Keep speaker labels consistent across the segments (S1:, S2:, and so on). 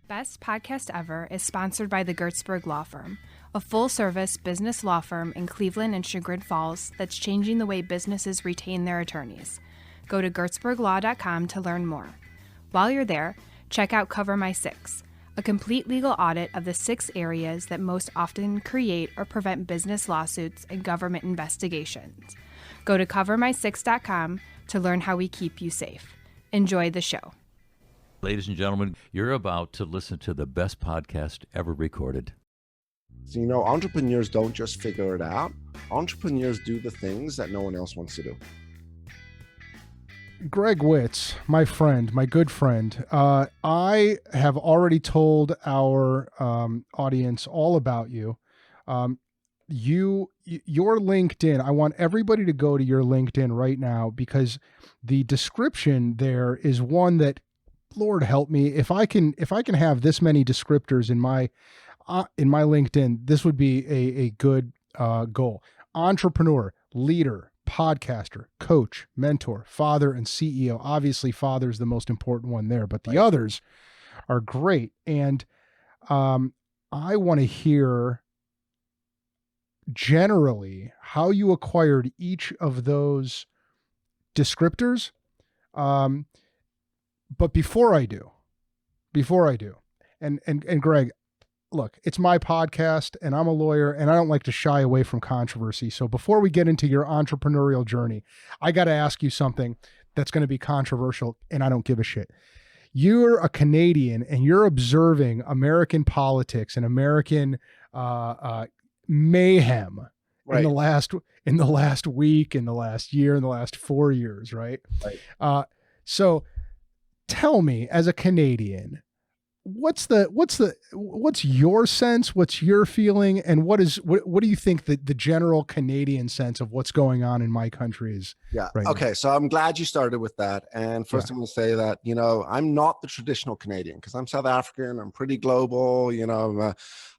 S1: Best.Podcast.Ever is sponsored by the Gertzberg Law Firm, a full-service business law firm in Cleveland and Chagrin Falls that's changing the way businesses retain their attorneys. Go to gertzberglaw.com to learn more. While you're there, check out Cover My Six, a complete legal audit of the 6 areas that most often create or prevent business lawsuits and government investigations. Go to covermysix.com to learn how we keep you safe. Enjoy the show.
S2: Ladies and gentlemen, you're about to listen to the best podcast ever recorded.
S3: So, entrepreneurs don't just figure it out. Entrepreneurs do the things that no one else wants to do.
S4: Greg Witz, my friend, my good friend, I have already told our audience all about you. Your LinkedIn, I want everybody to go to your LinkedIn right now because the description there is one that, Lord help me, if I can have this many descriptors in my LinkedIn, this would be a good goal. Entrepreneur, leader, podcaster, coach, mentor, father, and CEO. Obviously, father is the most important one there, but the others are great. And I want to hear generally how you acquired each of those descriptors. But before I do, and Greg, look, it's my podcast and I'm a lawyer and I don't like to shy away from controversy. So before we get into your entrepreneurial journey, I got to ask you something that's going to be controversial and I don't give a shit. You're a Canadian and you're observing American politics and American mayhem in the last week, in the last year, in the last 4 years, right? So tell me, as a Canadian, what's your sense? What's your feeling? And what do you think the general Canadian sense of what's going on in my country is?
S3: Yeah.
S4: Right
S3: Okay.
S4: now?
S3: So I'm glad you started with that. And first I'm going to say that, I'm not the traditional Canadian because I'm South African. I'm pretty global.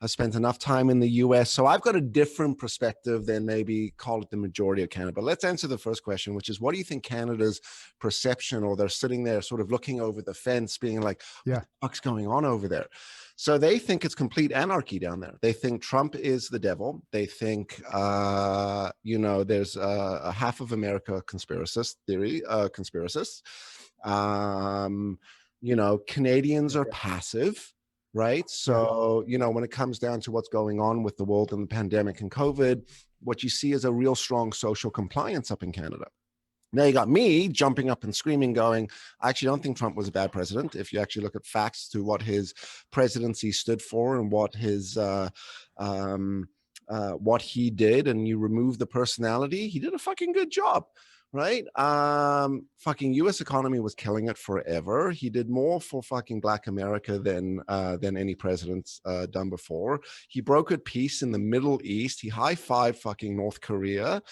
S3: I spent enough time in the US. So I've got a different perspective than maybe call it the majority of Canada. But let's answer the first question, which is what do you think Canada's perception, or they're sitting there sort of looking over the fence being like, what the fuck's going on over there? So they think it's complete anarchy down there. They think Trump is the devil. They think, there's a half of America conspiracists. Canadians are passive, right? So, when it comes down to what's going on with the world and the pandemic and COVID, what you see is a real strong social compliance up in Canada. Now you got me jumping up and screaming going, I actually don't think Trump was a bad president. If you actually look at facts to what his presidency stood for and what his what he did, and you remove the personality, he did a fucking good job, right? Fucking US economy was killing it forever. He did more for fucking Black America than any president's done before. He brokered peace in the Middle East. He high-fived fucking North Korea.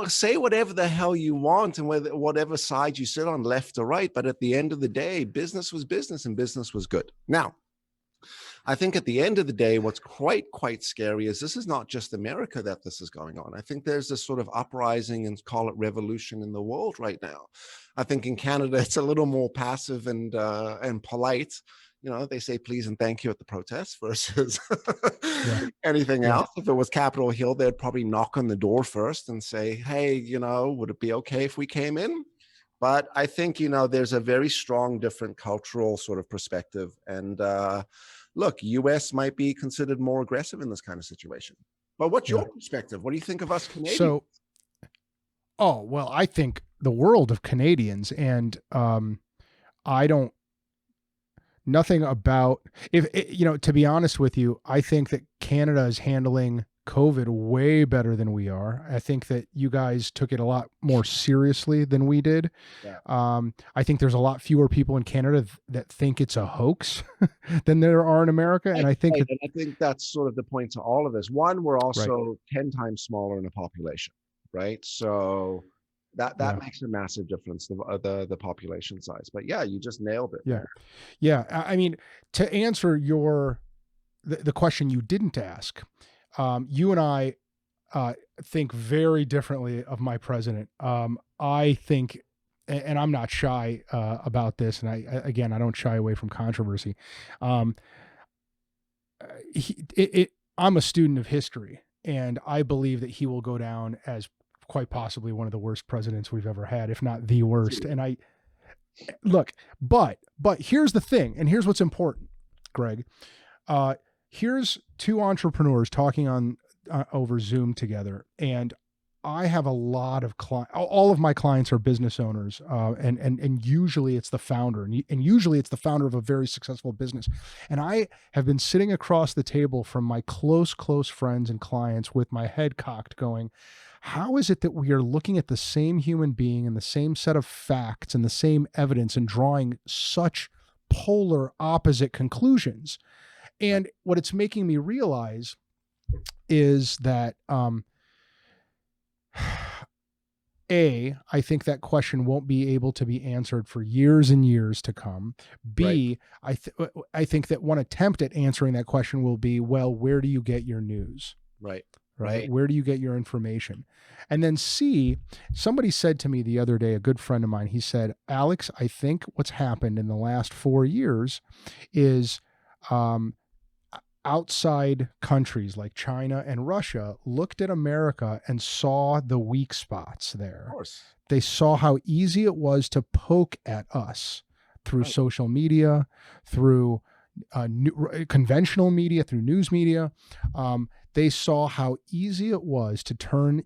S3: Say whatever the hell you want and whatever side you sit on, left or right. But at the end of the day, business was business and business was good. Now, I think at the end of the day, what's quite scary is this is not just America that this is going on. I think there's this sort of uprising and call it revolution in the world right now. I think in Canada, it's a little more passive and polite. They say please and thank you at the protests versus anything else. If it was Capitol Hill, they'd probably knock on the door first and say, hey, would it be okay if we came in? But I think, there's a very strong different cultural sort of perspective. And look, US might be considered more aggressive in this kind of situation. But what's your perspective? What do you think of us Canadians?
S4: I think the world of Canadians, and nothing about, to be honest with you, I think that Canada is handling COVID way better than we are. I think that you guys took it a lot more seriously than we did. I think there's a lot fewer people in Canada that think it's a hoax than there are in America. And I think
S3: that's sort of the point to all of this. One, we're also 10 times smaller in a population, right? So that makes a massive difference, the population size. But you just nailed it.
S4: Yeah. I mean, to answer the question you didn't ask, you and I think very differently of my president. I think and I'm not shy about this, and I don't shy away from controversy. I'm a student of history, and I believe that he will go down as quite possibly one of the worst presidents we've ever had, if not the worst. And I look, but here's the thing, and here's what's important, Greg. Here's two entrepreneurs talking on over Zoom together, and I have a lot of clients. All of my clients are business owners, and usually it's the founder, and usually it's the founder of a very successful business. And I have been sitting across the table from my close friends and clients with my head cocked, going, how is it that we are looking at the same human being and the same set of facts and the same evidence and drawing such polar opposite conclusions? And what it's making me realize is that, I think that question won't be able to be answered for years and years to come. B, right. I think that one attempt at answering that question will be, well, where do you get your news?
S3: Right.
S4: Where do you get your information? And then C, somebody said to me the other day, a good friend of mine, he said, Alex, I think what's happened in the last 4 years is outside countries like China and Russia looked at America and saw the weak spots there.
S3: Of course.
S4: They saw how easy it was to poke at us through social media, through conventional media, through news media. They saw how easy it was to turn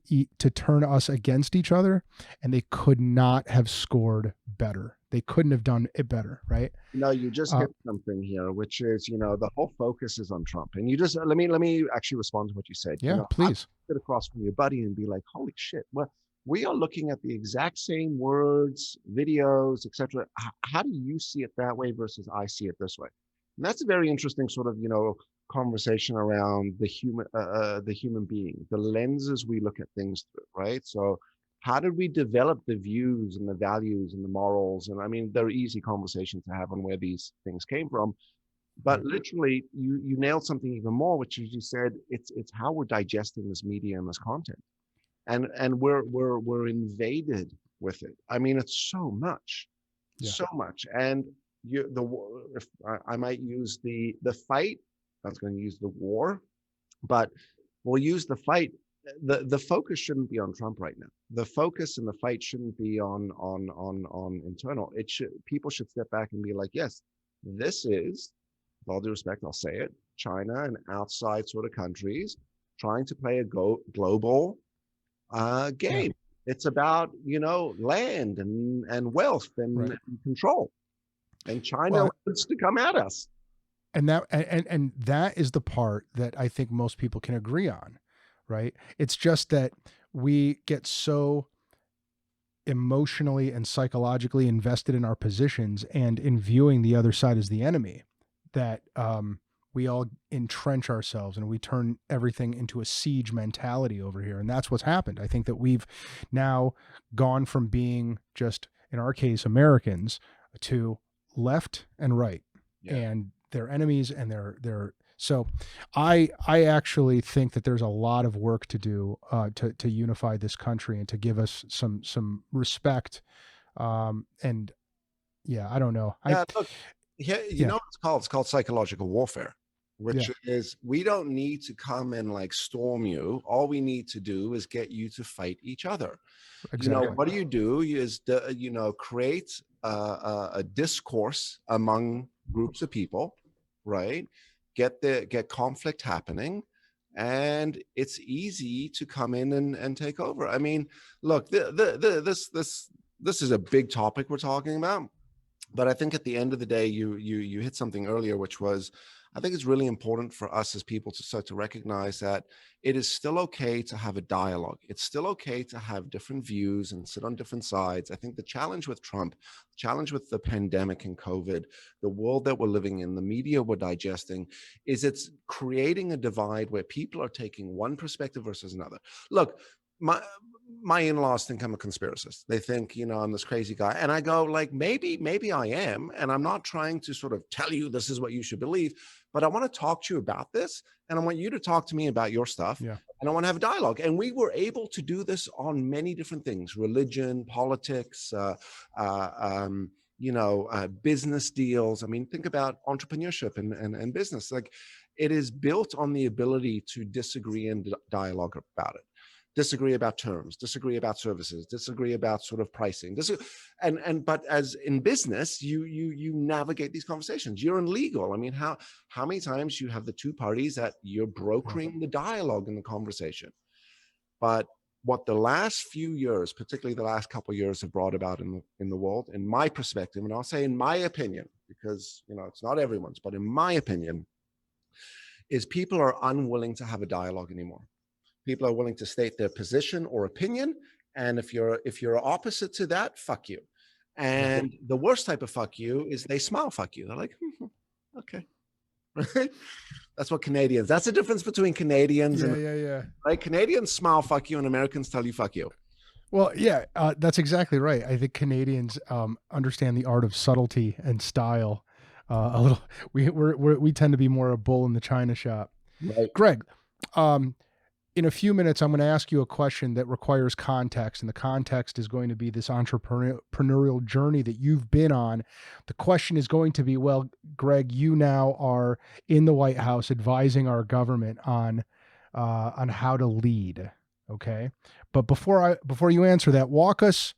S4: us against each other, and they could not have scored better. They couldn't have done it better, right?
S3: You just hit something here, which is, the whole focus is on Trump. And you just let me actually respond to what you said.
S4: Yeah, please.
S3: Sit across from your buddy and be like, holy shit, well, we are looking at the exact same words, videos, etc. How do you see it that way versus I see it this way? And that's a very interesting sort of, conversation around the human being, the lenses we look at things through, right? So how did we develop the views and the values and the morals? And I mean, they're easy conversations to have on where these things came from. But literally, you nailed something even more, which is you said it's how we're digesting this media and this content, and we're invaded with it. I mean, it's so much, so much. And if I might use the fight, I was going to use the war, but we'll use the fight. The focus shouldn't be on Trump right now. The focus and the fight shouldn't be on internal. People should step back and be like, yes, this is, with all due respect, I'll say it, China and outside sort of countries trying to play a global game. Yeah. It's about, land and wealth and control. And China wants to come at us.
S4: And that is the part that I think most people can agree on, right? It's just that we get so emotionally and psychologically invested in our positions and in viewing the other side as the enemy that we all entrench ourselves and we turn everything into a siege mentality over here. And that's what's happened. I think that we've now gone from being just, in our case, Americans, to left and right. Yeah. And they're enemies, and they're so I actually think that there's a lot of work to do to unify this country and to give us some respect. And yeah, I don't know.
S3: Look, you know what it's called? It's called psychological warfare, which is we don't need to come and like storm you. All we need to do is get you to fight each other. Exactly. What do you do is create a discourse among groups of people, right? Get conflict happening, and it's easy to come in and take over. I mean, look, this is a big topic we're talking about, but I think at the end of the day, you hit something earlier, which was, I think it's really important for us as people to start to recognize that it is still okay to have a dialogue. It's still okay to have different views and sit on different sides. I think the challenge with Trump, the challenge with the pandemic and COVID, the world that we're living in, the media we're digesting, is it's creating a divide where people are taking one perspective versus another. Look, my in-laws think I'm a conspiracist. They think, I'm this crazy guy. And I go like, maybe I am. And I'm not trying to sort of tell you this is what you should believe, but I want to talk to you about this. And I want you to talk to me about your stuff.
S4: Yeah.
S3: And I want to have a dialogue. And we were able to do this on many different things: religion, politics, business deals. I mean, think about entrepreneurship and business. Like, it is built on the ability to disagree and dialogue about it. Disagree about terms, disagree about services, disagree about sort of pricing. But as in business, you navigate these conversations. You're in legal. I mean, how many times you have the two parties that you're brokering the dialogue in the conversation? But what the last few years, particularly the last couple of years, have brought about in the world, in my perspective, and I'll say in my opinion, because it's not everyone's, but in my opinion, is people are unwilling to have a dialogue anymore. People are willing to state their position or opinion, and if you're opposite to that, fuck you. And the worst type of fuck you is they smile fuck you. They're like, okay. That's what Canadians. That's the difference between Canadians and right. Canadians smile fuck you, and Americans tell you fuck you.
S4: Well, yeah, that's exactly right. I think Canadians understand the art of subtlety and style a little. We tend to be more a bull in the china shop.
S3: Right.
S4: Greg, in a few minutes, I'm going to ask you a question that requires context, and the context is going to be this entrepreneurial journey that you've been on. The question is going to be, well, Greg, you now are in the White House advising our government on how to lead. Okay, but before you answer that, walk us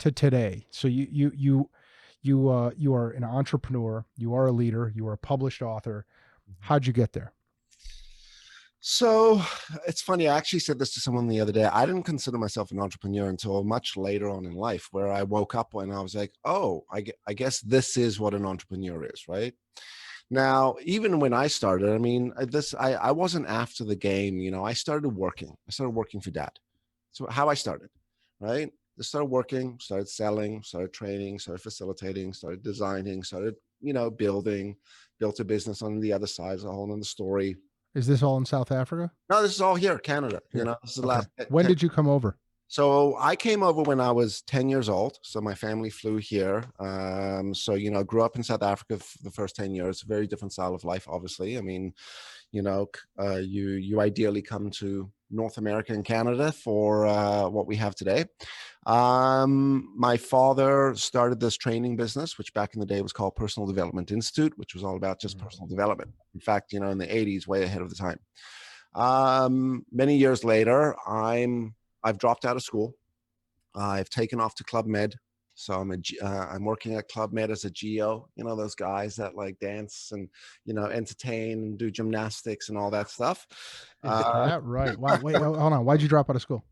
S4: to today. So you are an entrepreneur, you are a leader, you are a published author. How'd you get there?
S3: So it's funny. I actually said this to someone the other day. I didn't consider myself an entrepreneur until much later on in life, where I woke up and I was like, oh, I guess this is what an entrepreneur is, right? Now, even when I started, I mean, I wasn't after the game. I started working. I started working for Dad. So how I started, right? I started working, started selling, started training, started facilitating, started designing, started, building, built a business on the other side. It's a whole other story.
S4: Is this all in South Africa?
S3: No, this is all here, Canada.
S4: Here.
S3: This is the last.
S4: When did you come over?
S3: So I came over when I was 10 years old. So my family flew here. Grew up in South Africa for the first 10 years. Very different style of life, obviously. I mean, you ideally come to North America and Canada for what we have today. My father started this training business, which back in the day was called Personal Development Institute, which was all about just personal development. In fact, in the 80s, way ahead of the time. Many years later, I've dropped out of school. I've taken off to Club Med. So I'm working at Club Med as a GO, those guys that like dance and, entertain and do gymnastics and all that stuff.
S4: Is that right? Wow. Wait, hold on. Why'd you drop out of school?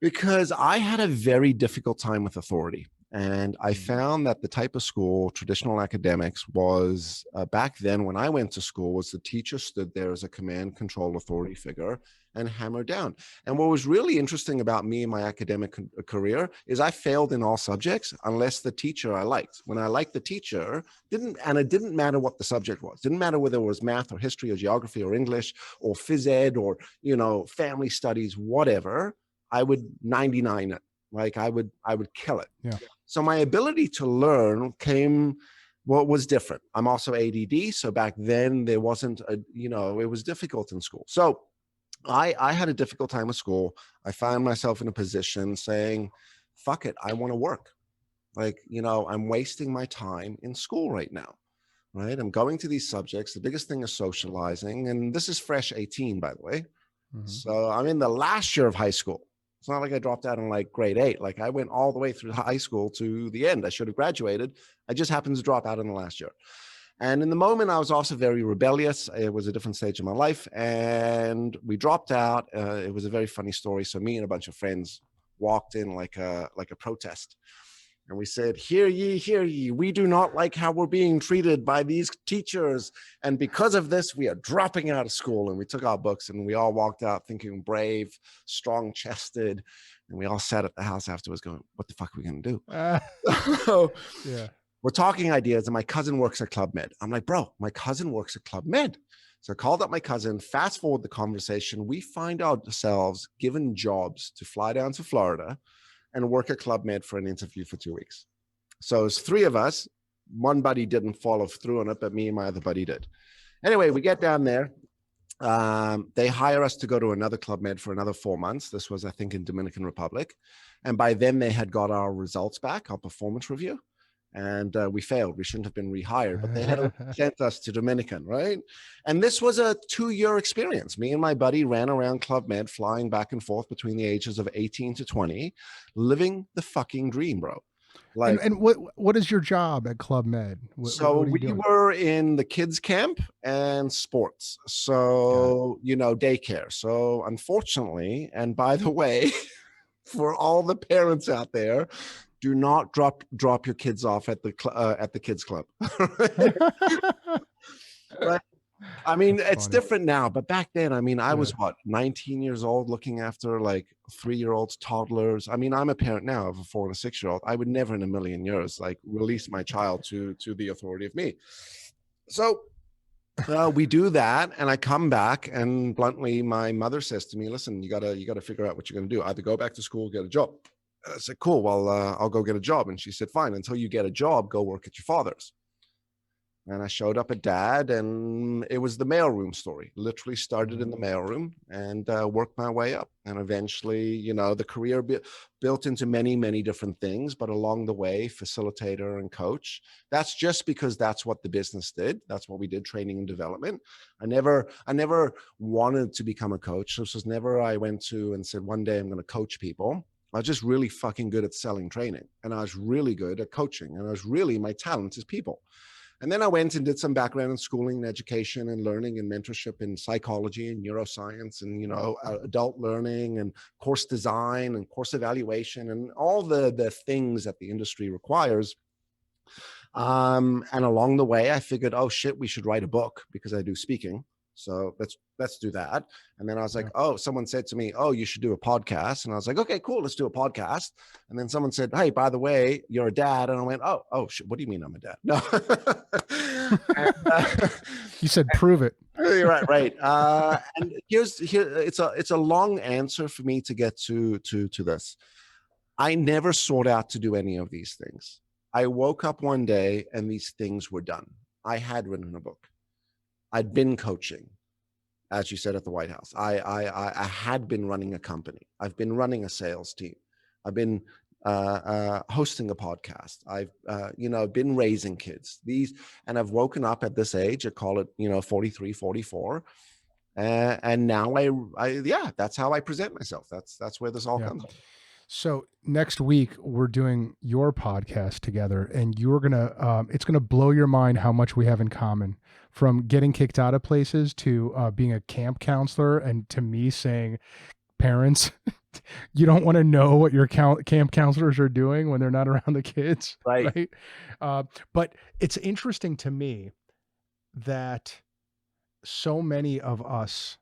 S3: Because I had a very difficult time with authority. And I found that the type of school, traditional academics, was back then when I went to school, was the teacher stood there as a command, control, authority figure and hammered down. And what was really interesting about me and my academic career is I failed in all subjects unless the teacher I liked. When I liked the teacher, it didn't matter what the subject was. Didn't matter whether it was math or history or geography or English or phys ed or, family studies, whatever, I would 99 it. Like I would kill it.
S4: Yeah.
S3: So my ability to learn was different. I'm also ADD. So back then there wasn't it was difficult in school. So I had a difficult time with school. I found myself in a position saying, fuck it, I want to work. Like, I'm wasting my time in school right now, right? I'm going to these subjects. The biggest thing is socializing. And this is fresh 18, by the way. Mm-hmm. So I'm in the last year of high school. It's not like I dropped out in like grade 8. Like I went all the way through high school to the end. I should have graduated. I just happened to drop out in the last year. And in the moment, I was also very rebellious. It was a different stage of my life. And we dropped out. It was a very funny story. So me and a bunch of friends walked in like a protest. And we said, hear ye, we do not like how we're being treated by these teachers. And because of this, we are dropping out of school. And we took our books and we all walked out thinking brave, strong-chested. And we all sat at the house afterwards going, what the fuck are we going to do?
S4: Yeah.
S3: We're talking ideas and my cousin works at Club Med. I'm like, bro, my cousin works at Club Med. So I called up my cousin, fast forward the conversation. We find ourselves given jobs to fly down to Florida and work at Club Med for an interview for 2 weeks. So it's 3 of us. One buddy didn't follow through on it, but me and my other buddy did. Anyway, we get down there. They hire us to go to another Club Med for another 4 months. This was, I think, in Dominican Republic. And by then they had got our results back, our performance review. And we failed. We shouldn't have been rehired, but they had sent us to Dominican, right? And this was a 2-year experience. Me and my buddy ran around Club Med, flying back and forth between the ages of 18 to 20, living the fucking dream, bro.
S4: Like, and what is your job at Club Med?
S3: What we were in the kids camp and sports. So, daycare. So unfortunately, and by the way, for all the parents out there, do not drop your kids off at the kids club. Right? I mean,
S4: That's
S3: it's
S4: funny.
S3: different now, but back then, I mean, I was 19 years old, looking after like 3-year-olds, toddlers. I mean, I'm a parent now of a 4 and a 6-year-old. I would never in a million years like release my child to the authority of me. So we do that, and I come back, and bluntly, my mother says to me, "Listen, you gotta figure out what you're gonna do. Either go back to school, get a job." I said, "Cool. Well, I'll go get a job." And she said, "Fine. Until you get a job, go work at your father's." And I showed up at Dad, and it was the mailroom story. Literally started in the mailroom and worked my way up. And eventually, the career built into many, many different things. But along the way, facilitator and coach. That's just because that's what the business did. That's what we did, training and development. I never wanted to become a coach. This was never I went to and said, one day I'm going to coach people. I was just really fucking good at selling training. And I was really good at coaching. And my talent is people. And then I went and did some background in schooling and education and learning and mentorship in psychology and neuroscience and, adult learning and course design and course evaluation and all the things that the industry requires. And along the way, I figured, oh shit, we should write a book because I do speaking. So let's do that. And then I was like, someone said to me, oh, you should do a podcast. And I was like, okay, cool, let's do a podcast. And then someone said, hey, by the way, you're a dad. And I went, oh shit, what do you mean I'm a dad? No. And,
S4: you said, prove it.
S3: Right. And it's a long answer for me to get to this. I never sought out to do any of these things. I woke up one day and these things were done. I had written a book. I'd been coaching, as you said, at the White House. I had been running a company. I've been running a sales team. I've been hosting a podcast. I've been raising kids. And I've woken up at this age. I call it 43, 44, and now that's how I present myself. That's where this all comes from.
S4: So next week we're doing your podcast together, and you're gonna it's gonna blow your mind how much we have in common, from getting kicked out of places to being a camp counselor, and to me saying, parents, you don't want to know what your camp counselors are doing when they're not around the kids, right? But it's interesting to me that so many of us,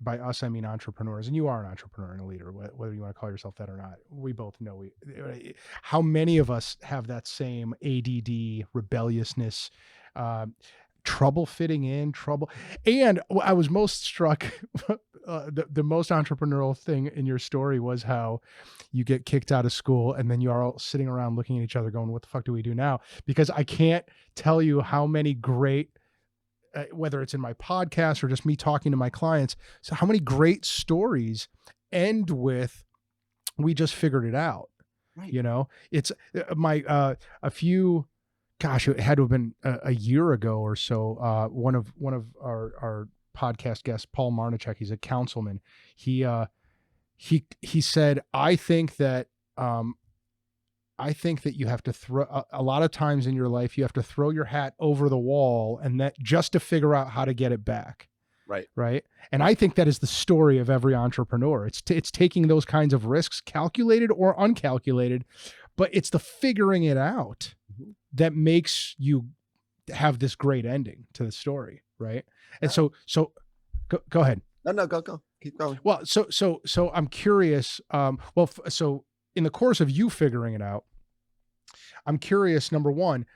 S4: by us, I mean entrepreneurs, and you are an entrepreneur and a leader, whether you want to call yourself that or not. We both know how many of us have that same ADD, rebelliousness, trouble fitting in, And I was most struck, the most entrepreneurial thing in your story was how you get kicked out of school and then you are all sitting around looking at each other going, what the fuck do we do now? Because I can't tell you how many great, whether it's in my podcast or just me talking to my clients, so how many great stories end with, we just figured it out. Right. It's it had to have been a year ago or so. One of our podcast guests, Paul Marnichek, he's a councilman. He said, I think that you have to throw a lot of times in your life, you have to throw your hat over the wall, and that just to figure out how to get it back. Right. And I think that is the story of every entrepreneur. It's taking those kinds of risks, calculated or uncalculated, but it's the figuring it out that makes you have this great ending to the story. Right. And so go ahead.
S3: No, go. Keep going.
S4: Well, so I'm curious. So in the course of you figuring it out, I'm curious, number one,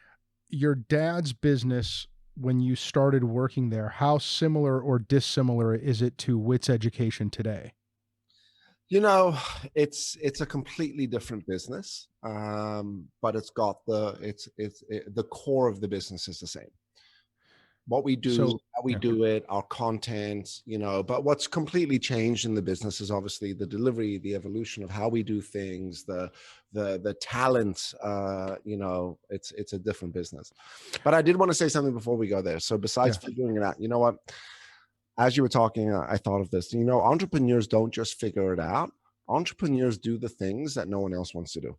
S4: your dad's business when you started working there, how similar or dissimilar is it to Witz Education today?
S3: You know, it's a completely different business, but it's got the core of the business is the same. What we do,
S4: So,
S3: how we
S4: yeah.
S3: do it, our content, you know, but what's completely changed in the business is obviously the delivery, the evolution of how we do things, the talent, you know, it's a different business. But I did want to say something before we go there. So besides figuring it out, you know what? As you were talking, I thought of this. You know, entrepreneurs don't just figure it out. Entrepreneurs do the things that no one else wants to do.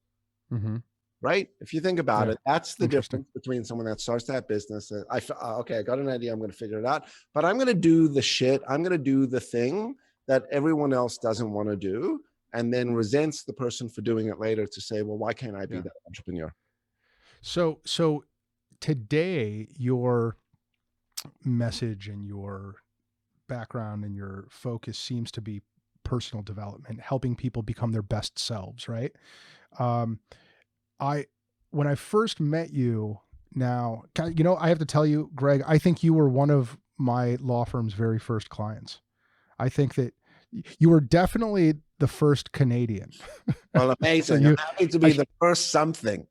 S4: Mm-hmm.
S3: Right? If you think about it, that's the
S4: Interesting.
S3: difference between someone that starts that business. Okay, I got an idea. I'm going to figure it out, but I'm going to do the shit. I'm going to do the thing that everyone else doesn't want to do, and then resents the person for doing it later to say, well, why can't I be that entrepreneur?
S4: So today, your message and your background and your focus seems to be personal development, helping people become their best selves, right? When I first met you, now, you know, I have to tell you, Greg, I think you were one of my law firm's very first clients. I think that you were definitely the first Canadian.
S3: Well, amazing.
S4: So
S3: I'm happy to be the first something.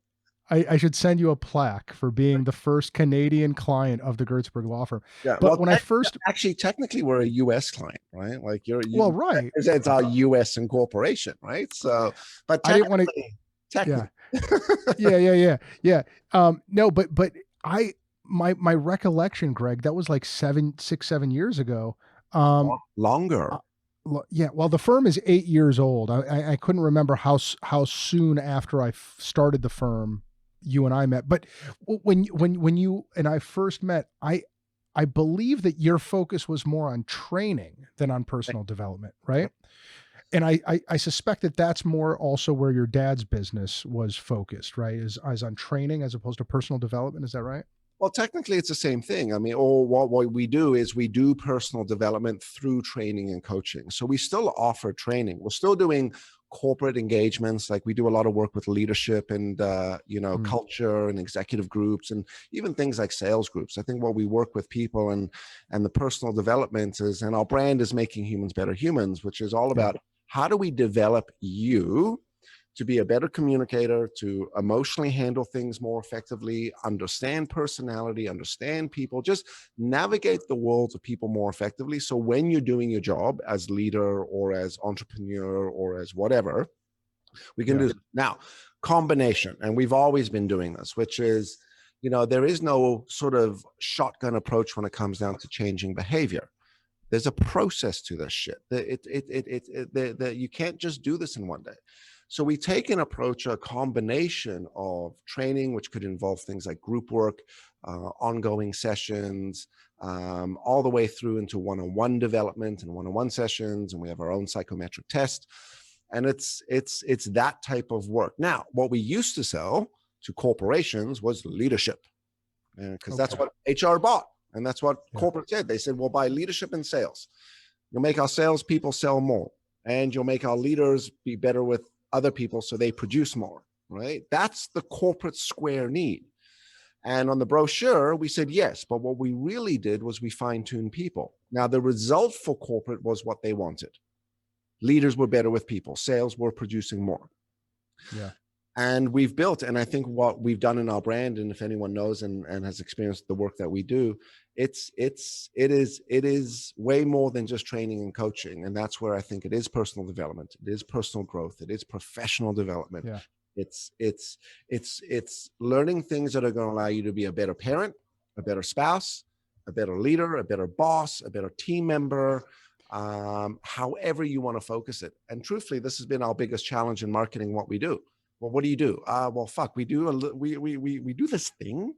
S4: I should send you a plaque for being the first Canadian client of the Gertzberg law firm.
S3: Yeah,
S4: but
S3: well,
S4: when I first
S3: technically we're a U.S. client, right? Like
S4: well, right,
S3: it's our U.S. incorporation, right? So, but
S4: I didn't want
S3: to.
S4: Yeah. No, but my recollection, Greg, that was like 7 years ago.
S3: Longer.
S4: Yeah. Well, the firm is 8 years old. I couldn't remember how soon after I started the firm you and I met. But when you and I first met, I believe that your focus was more on training than on personal development, right? And I suspect that that's more also where your dad's business was focused, right? Is on training as opposed to personal development. Is that right?
S3: Well, technically it's the same thing. I mean, what we do is we do personal development through training and coaching. So we still offer training. We're still doing corporate engagements. Like we do a lot of work with leadership and, culture and executive groups and even things like sales groups. I think what we work with people and the personal development is, and our brand is making humans better humans, which is all about how do we develop you to be a better communicator, to emotionally handle things more effectively, understand personality, understand people, just navigate the world of people more effectively. So when you're doing your job as leader or as entrepreneur or as whatever, we can do this. Now, combination, and we've always been doing this, which is, you know, there is no sort of shotgun approach when it comes down to changing behavior. There's a process to this shit. You can't just do this in one day. So we take an approach, a combination of training, which could involve things like group work, ongoing sessions, all the way through into one-on-one development and one-on-one sessions. And we have our own psychometric test. And it's that type of work. Now, what we used to sell to corporations was leadership, because that's what HR bought. And that's what corporate said. They said, we'll buy leadership and sales. You'll make our salespeople sell more, and you'll make our leaders be better with other people so they produce more, right? That's the corporate square need. And on the brochure, we said yes, but what we really did was we fine-tuned people. Now, the result for corporate was what they wanted. Leaders were better with people. Sales were producing more.
S4: Yeah.
S3: And we've built, and I think what we've done in our brand, and if anyone knows and has experienced the work that we do, it is way more than just training and coaching. And that's where I think it is personal development. It is personal growth. It is professional development.
S4: Yeah.
S3: It's learning things that are going to allow you to be a better parent, a better spouse, a better leader, a better boss, a better team member, however you want to focus it. And truthfully, this has been our biggest challenge in marketing what we do. Well, what do you do? Well, fuck, we do this thing.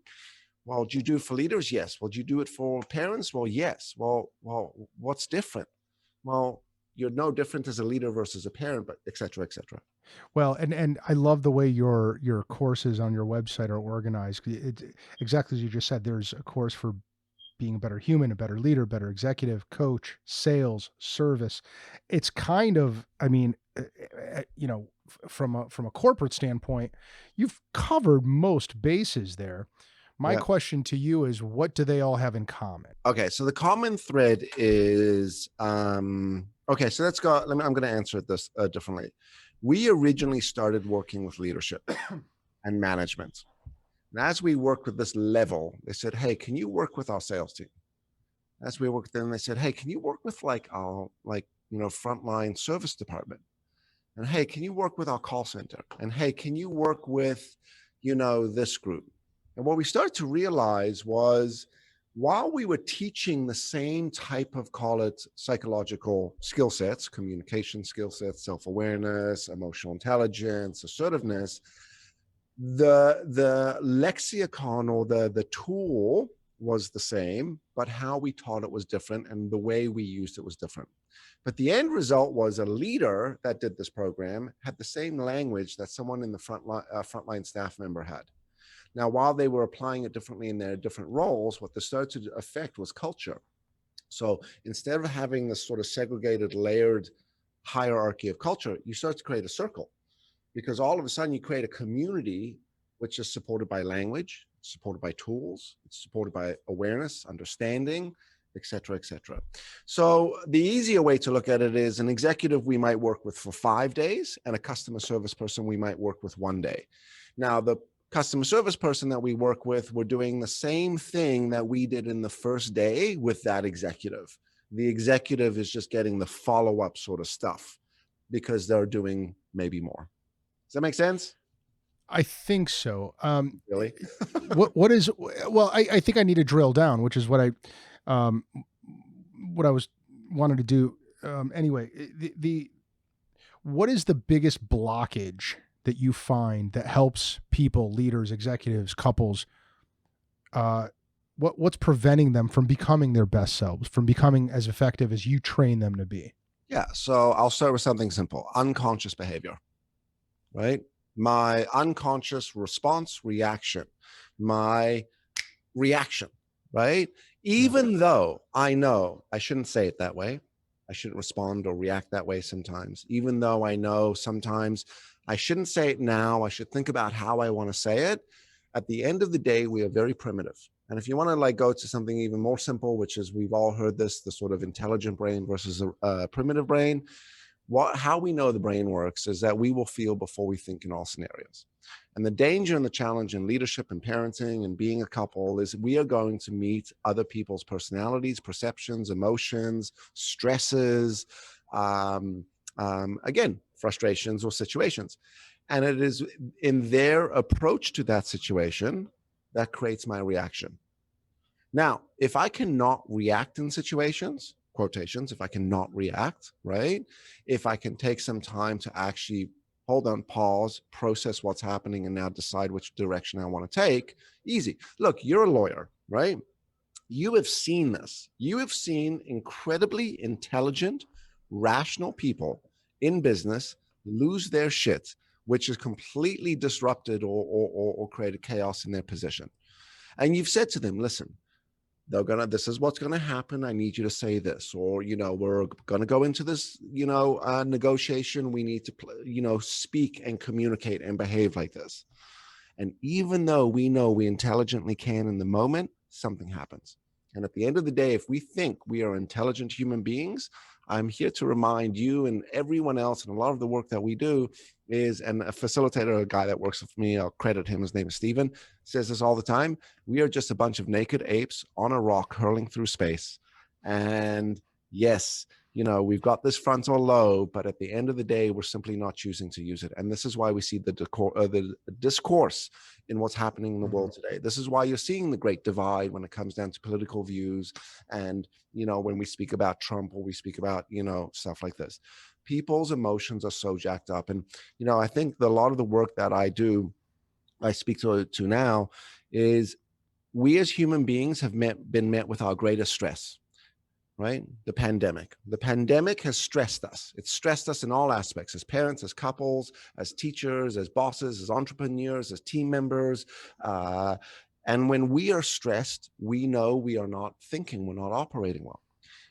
S3: Well, do you do it for leaders? Yes. Well, do you do it for parents? Well, yes. Well, what's different? Well, you're no different as a leader versus a parent, but et cetera, et cetera.
S4: Well, and I love the way your courses on your website are organized. Exactly as you just said, there's a course for being a better human, a better leader, better executive, coach, sales, service. It's kind of, I mean, you know, from a corporate standpoint, you've covered most bases there. My question to you is, what do they all have in common?
S3: Okay, so the common thread is, okay, so let's go, I'm going to answer it this differently. We originally started working with leadership and management. And as we worked with this level, they said, hey, can you work with our sales team? As we worked with them, they said, hey, can you work with like our, frontline service department? And hey, can you work with our call center? And hey, can you work with, this group? And what we started to realize was, while we were teaching the same type of, call it, psychological skill sets, communication skill sets, self-awareness, emotional intelligence, assertiveness, the lexicon or the tool was the same, but how we taught it was different and the way we used it was different. But the end result was a leader that did this program had the same language that someone in the frontline staff member had. Now, while they were applying it differently in their different roles, what this started to affect was culture. So instead of having this sort of segregated, layered hierarchy of culture, you start to create a circle, because all of a sudden you create a community which is supported by language, supported by tools, it's supported by awareness, understanding, et cetera, et cetera. So the easier way to look at it is an executive we might work with for 5 days and a customer service person we might work with 1 day. Now, the customer service person that we work with, we're doing the same thing that we did in the first day with that executive. The executive is just getting the follow-up sort of stuff because they're doing maybe more. Does that make sense?
S4: I think so.
S3: Really?
S4: what is, well, I think I need to drill down, which is what I was wanted to do. Anyway, what is the biggest blockage that you find that helps people, leaders, executives, couples, what's preventing them from becoming their best selves, from becoming as effective as you train them to be?
S3: Yeah. So I'll start with something simple: unconscious behavior, right? My unconscious response, reaction, my reaction, right? Even though I know I shouldn't say it that way, I shouldn't respond or react that way sometimes, even though I know sometimes I shouldn't say it now, I should think about how I want to say it. At the end of the day, we are very primitive. And if you want to go to something even more simple, which is, we've all heard this, the sort of intelligent brain versus a primitive brain. How we know the brain works is that we will feel before we think in all scenarios. And the danger and the challenge in leadership and parenting and being a couple is we are going to meet other people's personalities, perceptions, emotions, stresses, again, frustrations or situations. And it is in their approach to that situation that creates my reaction. Now, if I cannot react in situations, quotations, if I cannot react, right? If I can take some time to actually hold on, pause, process what's happening, and now decide which direction I want to take, easy. Look, you're a lawyer, right? You have seen this. You have seen incredibly intelligent, rational people in business lose their shit, which has completely disrupted or created chaos in their position. And you've said to them, listen, this is what's gonna happen. I need you to say this, or, we're gonna go into this, negotiation. We need to, speak and communicate and behave like this. And even though we know we intelligently can in the moment, something happens. And at the end of the day, if we think we are intelligent human beings, I'm here to remind you and everyone else, and a lot of the work that we do is, and a facilitator, a guy that works with me, I'll credit him, his name is Steven, says this all the time: we are just a bunch of naked apes on a rock hurling through space. And yes, we've got this frontal lobe, but at the end of the day, we're simply not choosing to use it. And this is why we see the discourse in what's happening in the world today. This is why you're seeing the great divide when it comes down to political views. And, when we speak about Trump, or we speak about, stuff like this, people's emotions are so jacked up. And, I think a lot of the work that I do, I speak to now, is we as human beings have been met with our greatest stress. Right? The pandemic has stressed us. It's stressed us in all aspects, as parents, as couples, as teachers, as bosses, as entrepreneurs, as team members. And when we are stressed, we know we are not thinking, we're not operating well.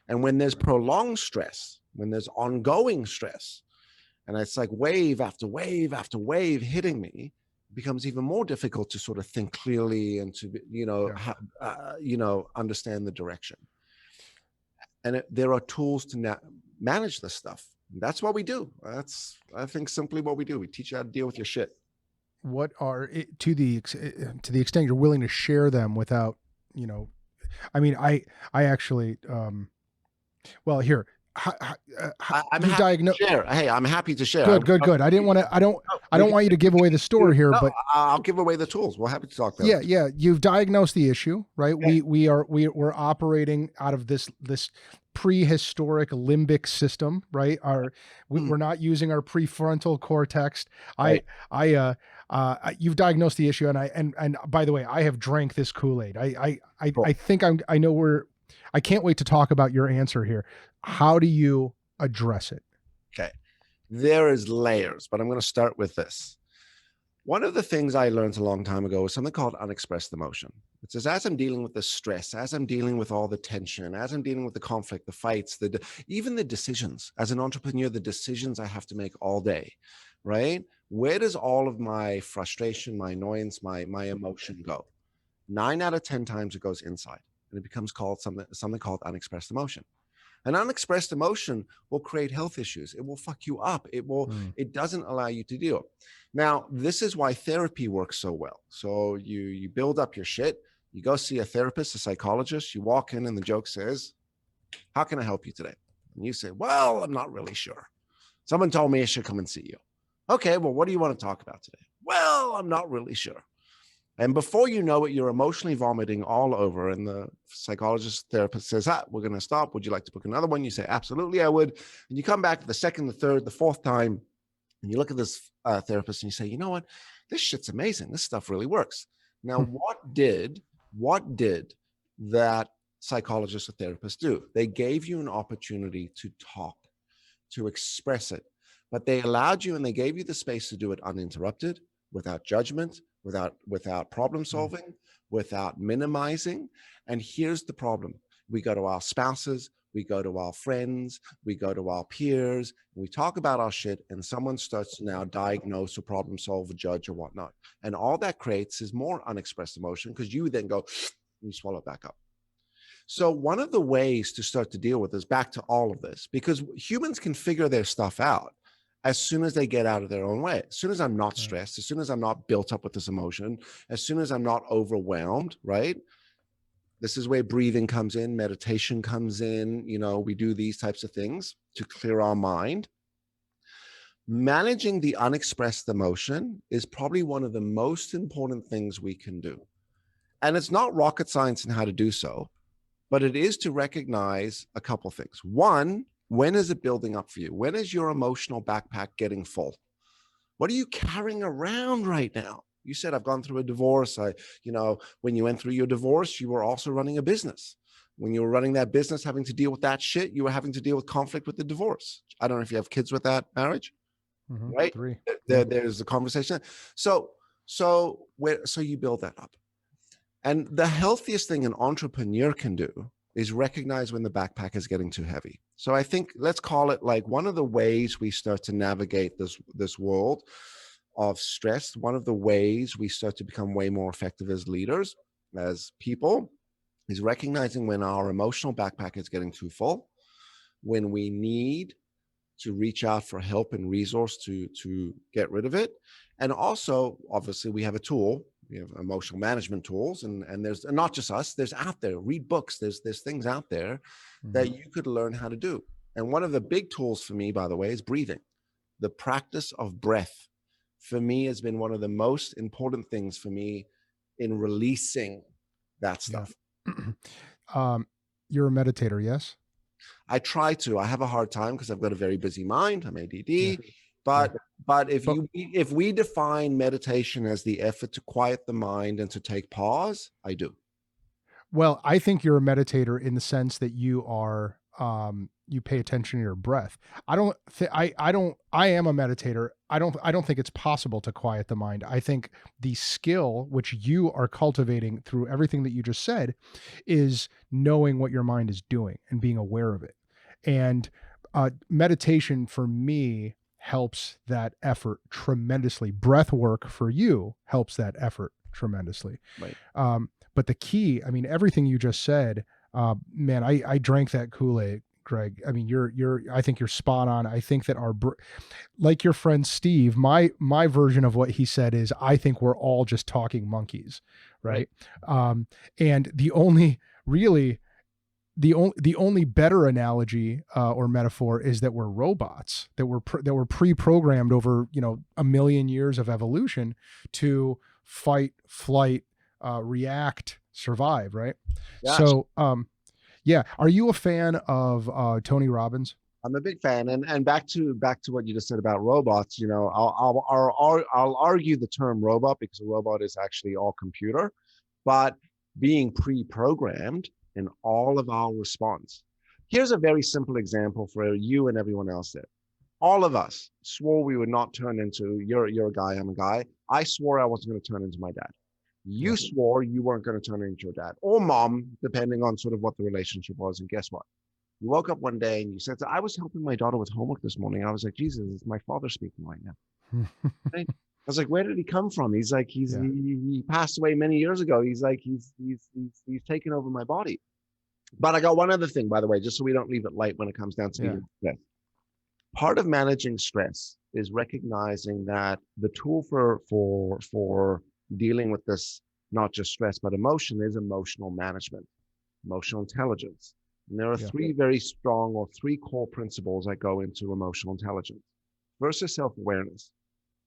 S3: And when there's prolonged stress, when there's ongoing stress, and it's like wave after wave after wave hitting me, becomes even more difficult to sort of think clearly and to, understand the direction. And there are tools to manage this stuff. That's what we do. That's, I think, simply what we do. We teach you how to deal with your shit.
S4: What are, to the extent you're willing to share them without, I mean, I actually, well, here,
S3: I'm happy to share. Hey, I'm happy to share.
S4: Good. I didn't want to, I don't want you to give away the story here, but
S3: I'll give away the tools. We're happy to talk about it.
S4: Yeah. You've diagnosed the issue, right? Yeah. We're operating out of this prehistoric limbic system, right? We're not using our prefrontal cortex. Right. You've diagnosed the issue, and by the way, I have drank this Kool-Aid. I think I know I can't wait to talk about your answer here. How do you address it?
S3: Okay. There is layers, but I'm going to start with this. One of the things I learned a long time ago was something called unexpressed emotion. It says, as I'm dealing with the stress, as I'm dealing with all the tension, as I'm dealing with the conflict, the fights, even the decisions, as an entrepreneur, the decisions I have to make all day, right? Where does all of my frustration, my annoyance, my emotion go? 9 out of 10 times it goes inside, and it becomes called something called unexpressed emotion. An unexpressed emotion will create health issues. It will fuck you up. It doesn't allow you to deal. Now, this is why therapy works so well. So you build up your shit. You go see a therapist, a psychologist. You walk in and the joke says, how can I help you today? And you say, well, I'm not really sure. Someone told me I should come and see you. Okay, well, what do you want to talk about today? Well, I'm not really sure. And before you know it, you're emotionally vomiting all over. And the psychologist, therapist says, we're going to stop. Would you like to book another one? You say, absolutely, I would. And you come back the second, the third, the fourth time, and you look at this therapist and you say, you know what? This shit's amazing. This stuff really works. Now, what did that psychologist or therapist do? They gave you an opportunity to talk, to express it. But they allowed you and they gave you the space to do it uninterrupted, without judgment, without problem solving, without minimizing. And here's the problem. We go to our spouses, we go to our friends, we go to our peers, we talk about our shit, and someone starts to now diagnose or problem solve, or judge or whatnot. And all that creates is more unexpressed emotion, because you then go, and you swallow it back up. So one of the ways to start to deal with this, back to all of this, because humans can figure their stuff out as soon as they get out of their own way. As soon as I'm not stressed, as soon as I'm not built up with this emotion, as soon as I'm not overwhelmed, right? This is where breathing comes in, meditation comes in. We do these types of things to clear our mind. Managing the unexpressed emotion is probably one of the most important things we can do. And it's not rocket science in how to do so, but it is to recognize a couple things. One, when is it building up for you? When is your emotional backpack getting full? What are you carrying around right now? You said, I've gone through a divorce. When you went through your divorce, you were also running a business. When you were running that business, having to deal with that shit, you were having to deal with conflict with the divorce. I don't know if you have kids with that marriage, right?
S4: 3.
S3: There's a conversation. So you build that up. And the healthiest thing an entrepreneur can do is recognize when the backpack is getting too heavy. So I think, let's call it like one of the ways we start to navigate this world of stress, one of the ways we start to become way more effective as leaders, as people, is recognizing when our emotional backpack is getting too full, when we need to reach out for help and resource to get rid of it. And also, obviously, we have a tool. We have emotional management tools, and there's not just us, there's out there, read books, there's things out there that you could learn how to do. And one of the big tools for me, by the way, is breathing. The practice of breath for me has been one of the most important things for me in releasing that stuff.
S4: Yeah. You're a meditator, yes?
S3: I try to. I have a hard time because I've got a very busy mind. I'm ADD. Yeah. But if we define meditation as the effort to quiet the mind and to take pause, I do.
S4: Well, I think you're a meditator in the sense that you are, you pay attention to your breath. I am a meditator. I don't think it's possible to quiet the mind. I think the skill which you are cultivating through everything that you just said is knowing what your mind is doing and being aware of it. And meditation for me helps that effort tremendously. Breath work for you helps that effort tremendously.
S3: Right.
S4: But the key, I mean, everything you just said, man, I drank that Kool-Aid, Greg. I mean, I think you're spot on. I think that like your friend Steve, my version of what he said is, I think we're all just talking monkeys, right? And the only better analogy or metaphor is that we're robots, that we're pre-programmed over, a million years of evolution to fight, flight, react, survive, right?
S3: Yeah.
S4: So, yeah. Are you a fan of Tony Robbins?
S3: I'm a big fan, and back to what you just said about robots. I'll argue the term robot, because a robot is actually all computer, but being pre-programmed in all of our response. Here's a very simple example for you and everyone else there. All of us swore we would not turn into, you're a guy, I'm a guy. I swore I wasn't going to turn into my dad. You swore you weren't going to turn into your dad or mom, depending on sort of what the relationship was. And guess what? You woke up one day and you said, I was helping my daughter with homework this morning. I was like, Jesus, it's my father speaking right now. Right? I was like, where did he come from? He's like, he passed away many years ago. He's like, he's taken over my body. But I got one other thing, by the way, just so we don't leave it light when it comes down to being stress. Part of managing stress is recognizing that the tool for dealing with this, not just stress, but emotion, is emotional management, emotional intelligence. And there are three very strong, or three core principles that go into emotional intelligence. First is self-awareness,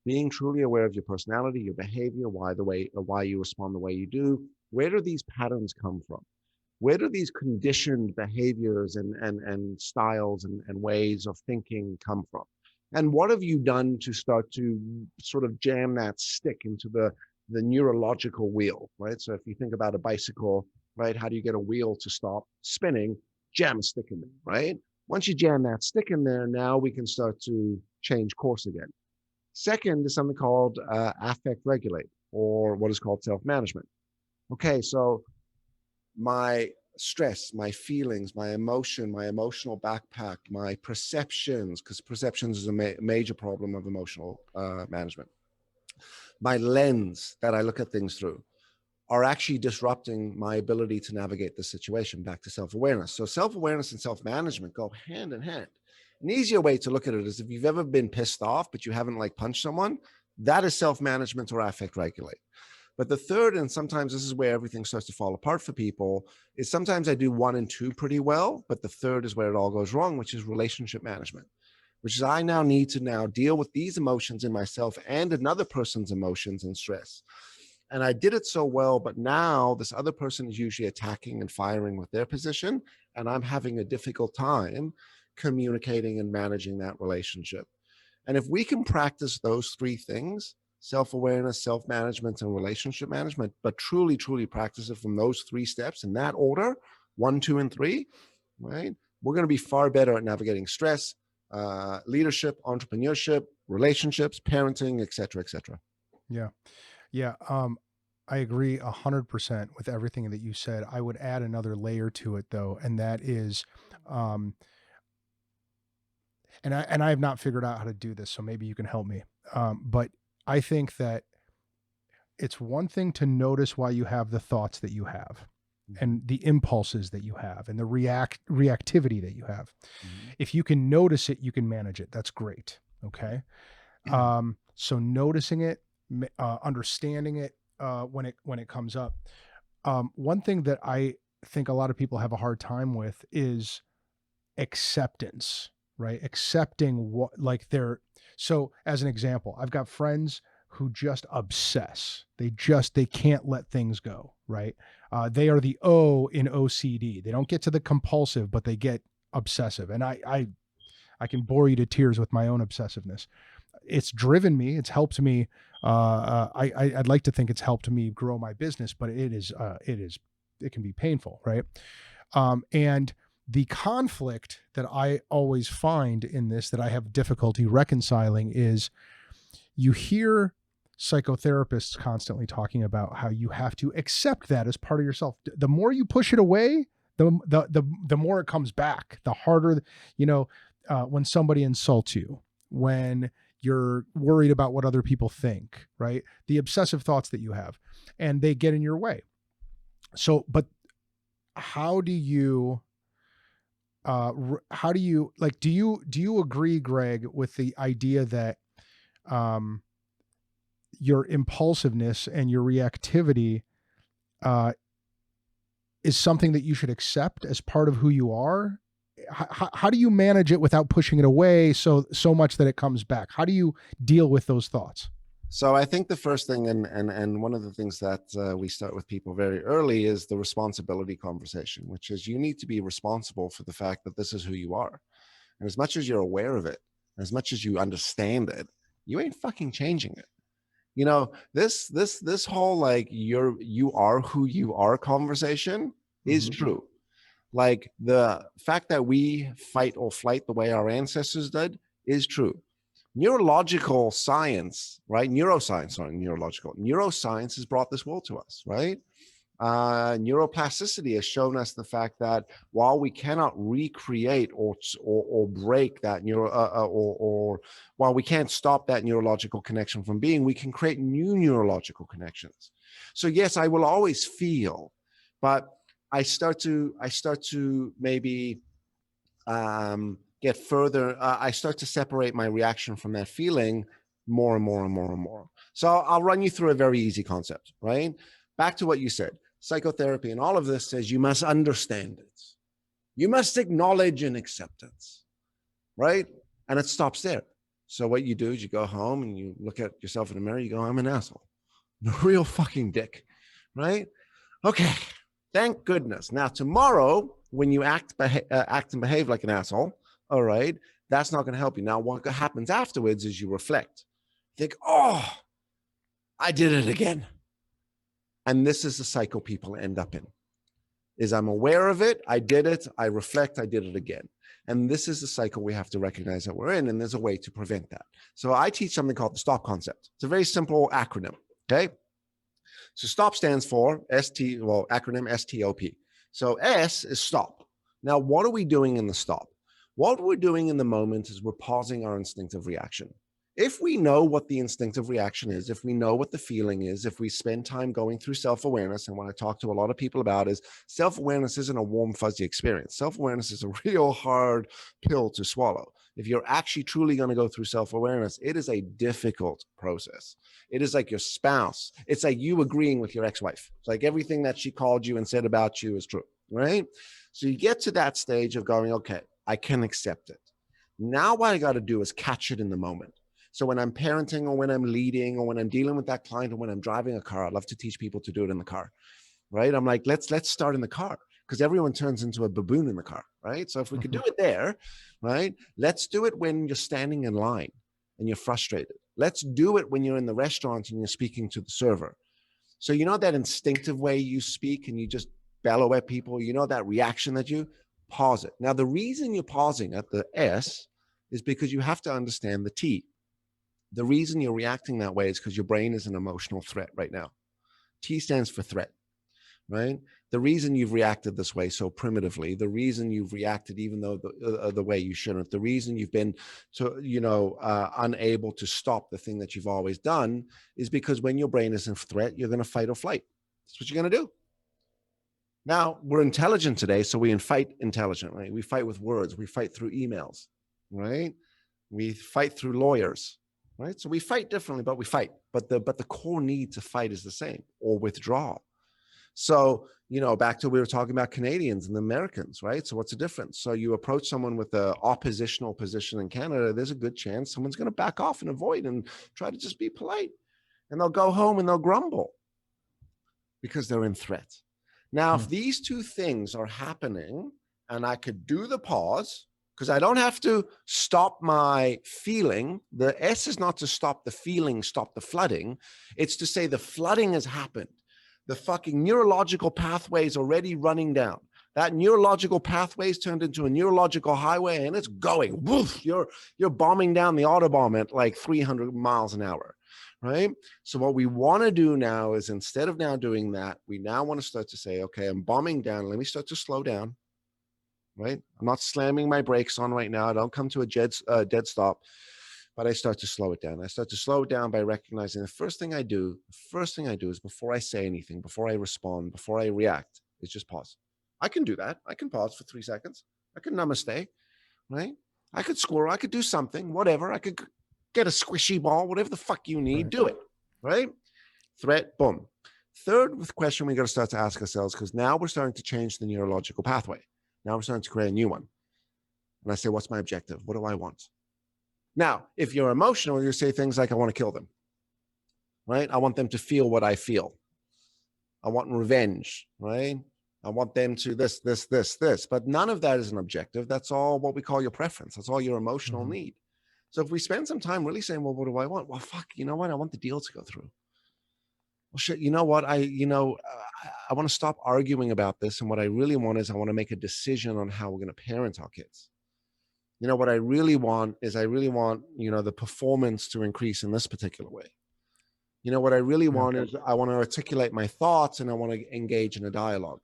S3: being truly aware of your personality, your behavior, why you respond the way you do. Where do these patterns come from? Where do these conditioned behaviors and styles and ways of thinking come from? And what have you done to start to sort of jam that stick into the neurological wheel, right? So if you think about a bicycle, right, how do you get a wheel to stop spinning? Jam a stick in there, right? Once you jam that stick in there, now we can start to change course again. Second is something called affect regulate, or what is called self-management. Okay, so my stress, my feelings, my emotion, my emotional backpack, my perceptions, because perceptions is a major problem of emotional management. My lens that I look at things through are actually disrupting my ability to navigate the situation. Back to self-awareness. So self-awareness and self-management go hand in hand. An easier way to look at it is, if you've ever been pissed off, but you haven't punched someone, that is self-management or affect regulate. But the third, and sometimes this is where everything starts to fall apart for people, is sometimes I do 1 and 2 pretty well, but the third is where it all goes wrong, which is relationship management, which is I now need to deal with these emotions in myself and another person's emotions and stress. And I did it so well, but now this other person is usually attacking and firing with their position, and I'm having a difficult time communicating and managing that relationship. And if we can practice those three things, self-awareness, self-management, and relationship management, but truly, truly practice it from those 3 steps in that order, 1, 2, and 3, right? We're going to be far better at navigating stress, leadership, entrepreneurship, relationships, parenting, et cetera, et cetera.
S4: Yeah. Yeah. I agree 100% with everything that you said. I would add another layer to it though. And that is, and I have not figured out how to do this, so maybe you can help me. But I think that it's one thing to notice why you have the thoughts that you have, and the impulses that you have, and the reactivity that you have. If you can notice it, you can manage it. That's great. Okay. So noticing it, understanding it, when it comes up. One thing that I think a lot of people have a hard time with is acceptance, right? Accepting what, so as an example, I've got friends who just obsess. They can't let things go, right? They are the O in OCD. They don't get to the compulsive, but they get obsessive. And I can bore you to tears with my own obsessiveness. It's driven me. It's helped me. I'd like to think it's helped me grow my business, but it can be painful, right? And the conflict that I always find in this, that I have difficulty reconciling, is you hear psychotherapists constantly talking about how you have to accept that as part of yourself. The more you push it away, the more it comes back. The harder, when somebody insults you, when you're worried about what other people think, right? The obsessive thoughts that you have, and they get in your way. So, but how do you like, do you agree, Greg, with the idea that your impulsiveness and your reactivity is something that you should accept as part of who you are? How do you manage it without pushing it away so much that it comes back? How do you deal with those thoughts?
S3: So I think the first thing, and one of the things that we start with people very early, is the responsibility conversation, which is you need to be responsible for the fact that this is who you are. And as much as you're aware of it, as much as you understand it, you ain't fucking changing it. You know, this whole like you are who you are conversation is true. Like the fact that we fight or flight the way our ancestors did is true. Neurological science, right? Neuroscience has brought this world to us, right? Neuroplasticity has shown us the fact that while we cannot recreate or break that or while we can't stop that neurological connection from being, we can create new neurological connections. So yes, I will always feel, but I start to maybe get further. I start to separate my reaction from that feeling more and more and more and more. So I'll run you through a very easy concept, right? Back to what you said. Psychotherapy and all of this says you must understand it. You must acknowledge and accept it, right? And it stops there. So what you do is you go home and you look at yourself in the mirror, you go, I'm an asshole. A real fucking dick, right? Okay, thank goodness. Now tomorrow, when you act and behave like an asshole, all right, that's not going to help you. Now what happens afterwards is you reflect. Think, oh, I did it again. And this is the cycle people end up in, is I'm aware of it, I did it, I reflect, I did it again. And this is the cycle we have to recognize that we're in, and there's a way to prevent that. So I teach something called the STOP concept. It's a very simple acronym, okay? So STOP stands for acronym S-T-O-P. So S is stop. Now, what are we doing in the stop? What we're doing in the moment is we're pausing our instinctive reaction. If we know what the instinctive reaction is, if we know what the feeling is, if we spend time going through self-awareness, and what I talk to a lot of people about is self-awareness isn't a warm, fuzzy experience. Self-awareness is a real hard pill to swallow. If you're actually truly going to go through self-awareness, it is a difficult process. It is like your spouse. It's like you agreeing with your ex-wife. It's like everything that she called you and said about you is true, right? So you get to that stage of going, okay, I can accept it. Now what I got to do is catch it in the moment. So when I'm parenting or when I'm leading or when I'm dealing with that client or when I'm driving a car, I love to teach people to do it in the car, right? I'm like, let's start in the car, because everyone turns into a baboon in the car, right? So if we could do it there, right? Let's do it when you're standing in line and you're frustrated. Let's do it when you're in the restaurant and you're speaking to the server. So you know that instinctive way you speak and you just bellow at people, you know that reaction that you pause it. Now, the reason you're pausing at the S is because you have to understand the T. The reason you're reacting that way is because your brain is an emotional threat right now. T stands for threat, right? The reason you've reacted this way so primitively, the reason you've reacted even though the way you shouldn't, the reason you've been unable to stop the thing that you've always done is because when your brain is in threat, you're going to fight or flight. That's what you're going to do. Now, we're intelligent today, so we fight intelligently. We fight with words. We fight through emails, right? We fight through lawyers. Right? So we fight differently, but we fight. But the core need to fight is the same, or withdraw. So, back to we were talking about Canadians and the Americans, right? So what's the difference? So you approach someone with an oppositional position in Canada, there's a good chance someone's going to back off and avoid and try to just be polite. And they'll go home and they'll grumble because they're in threat. Now, if these two things are happening and I could do the pause, because I don't have to stop my feeling. The S is not to stop the feeling, stop the flooding. It's to say the flooding has happened. The fucking neurological pathway is already running down. That neurological pathway is turned into a neurological highway and it's going. Woof, you're bombing down the Autobahn at like 300 miles an hour, right? So what we want to do now is instead of now doing that, we now want to start to say, okay, I'm bombing down. Let me start to slow down. Right? I'm not slamming my brakes on right now. I don't come to a dead stop. but I start to slow it down. I start to slow it down by recognizing the first thing I do is before I say anything, before I respond, before I react, is just pause. I can do that. I can pause for 3 seconds. I can namaste, right? I could squirrel. I could do something, whatever. I could get a squishy ball, whatever the fuck you need, do it, right? Threat, boom. Third question we got to start to ask ourselves, because now we're starting to change the neurological pathway. Now we're starting to create a new one. And I say, what's my objective? What do I want? Now, if you're emotional, you say things like, I want to kill them, right? I want them to feel what I feel. I want revenge, right? I want them to this. But none of that is an objective. That's all what we call your preference. That's all your emotional need. So if we spend some time really saying, well, what do I want? Well, fuck, you know what? I want the deal to go through. Well, shit, you know what? I want to stop arguing about this. And what I really want is I want to make a decision on how we're going to parent our kids. You know, what I really want is the performance to increase in this particular way. You know, what I really want is I want to articulate my thoughts and I want to engage in a dialogue.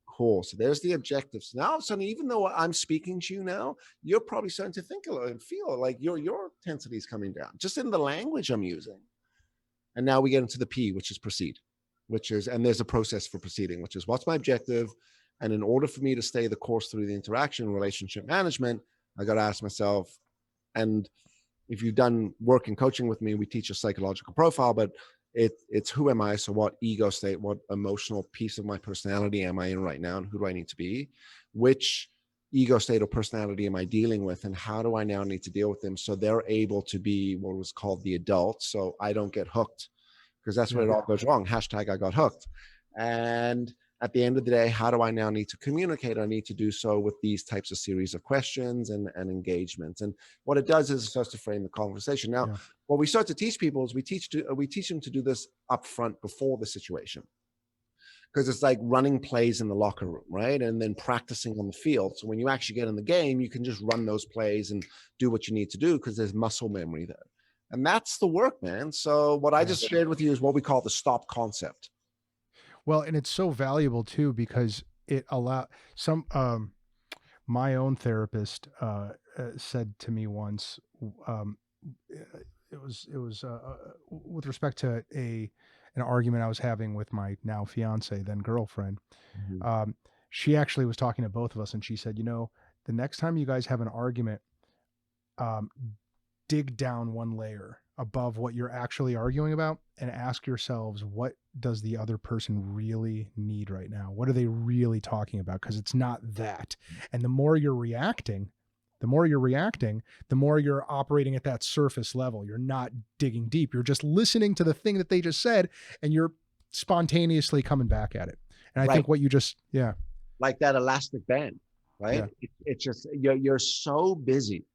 S3: Cool. So there's the objectives. Now, all of a sudden, even though I'm speaking to you now, you're probably starting to think and feel like your intensity is coming down just in the language I'm using. And now we get into the P, which is proceed, and there's a process for proceeding, which is what's my objective. And in order for me to stay the course through the interaction, relationship management, I got to ask myself, and if you've done work in coaching with me, we teach a psychological profile, but it's who am I? So what ego state, what emotional piece of my personality am I in right now? And who do I need to be? Which ego state or personality am I dealing with? And how do I now need to deal with them so they're able to be what was called the adult, so I don't get hooked? Because that's where it all goes wrong. Hashtag I got hooked. And at the end of the day, how do I now need to communicate? I need to do so with these types of series of questions and engagements. And what it does is it starts to frame the conversation. Now, what we start to teach people is we teach them to do this up front before the situation. Because it's like running plays in the locker room, right? And then practicing on the field. So when you actually get in the game, you can just run those plays and do what you need to do because there's muscle memory there. And that's the work, man. So what I just shared with you is what we call the stop concept.
S4: Well, and it's so valuable too, because it allows my own therapist said to me once, it was with respect to an argument I was having with my now fiance, then girlfriend. She actually was talking to both of us, and she said, the next time you guys have an argument, dig down one layer above what you're actually arguing about and ask yourselves, what does the other person really need right now? What are they really talking about? Because it's not that. And the more you're reacting, the more you're operating at that surface level. You're not digging deep. You're just listening to the thing that they just said, and you're spontaneously coming back at it. And I think what you just,
S3: like that elastic band, right? Yeah. It's just, you're so busy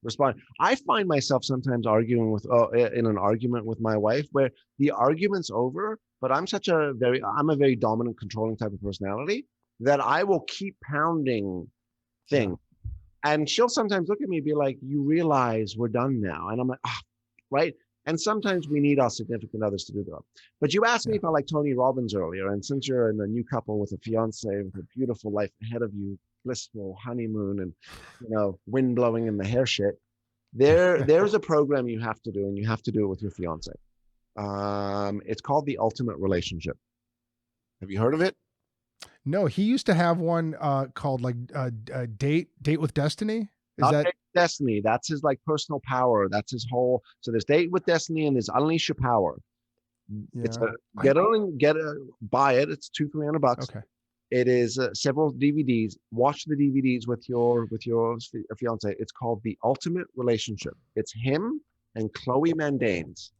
S3: responding. I find myself sometimes arguing in an argument with my wife where the argument's over, but I'm a very dominant, controlling type of personality that I will keep pounding things. And she'll sometimes look at me and be like, you realize we're done now. And I'm like, right? And sometimes we need our significant others to do that. But you asked me if I like Tony Robbins earlier. And since you're in a new couple with a fiance with a beautiful life ahead of you, blissful honeymoon and, wind blowing in the hair shit, there's a program you have to do, and you have to do it with your fiance. It's called The Ultimate Relationship. Have you heard of it?
S4: No, he used to have one called like Date with Destiny.
S3: Is that Destiny? That's his like personal power. That's his whole. So there's Date with Destiny and there's Unleash Your Power. Yeah. It's buy it. It's $200-$300.
S4: Okay.
S3: It is several DVDs. Watch the DVDs with your fiance. It's called The Ultimate Relationship. It's him and Chloe Mandanes.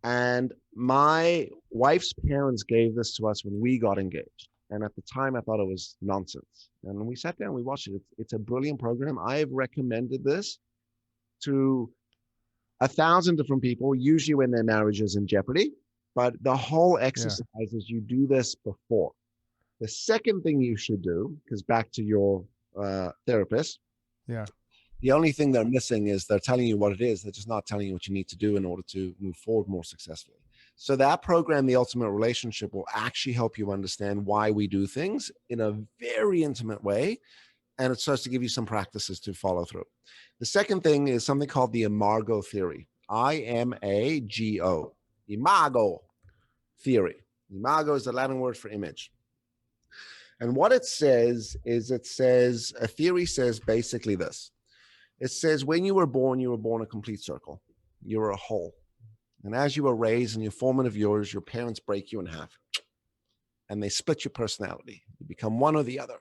S3: And my wife's parents gave this to us when we got engaged. And at the time, I thought it was nonsense. And we sat down, we watched it. It's a brilliant program. I've recommended this to 1,000 different people, usually when their marriage is in jeopardy. But the whole exercise is you do this before. The second thing you should do, because back to your therapist, the only thing they're missing is they're telling you what it is. They're just not telling you what you need to do in order to move forward more successfully. So that program, The Ultimate Relationship, will actually help you understand why we do things in a very intimate way and it starts to give you some practices to follow through. The second thing is something called the Amargo Theory. Imago. Imago Theory. Imago is the Latin word for image. And what it says is, a theory says basically this. It says when you were born a complete circle. You were a whole. And as you were raised in your formative years, your parents break you in half. And they split your personality. You become one or the other.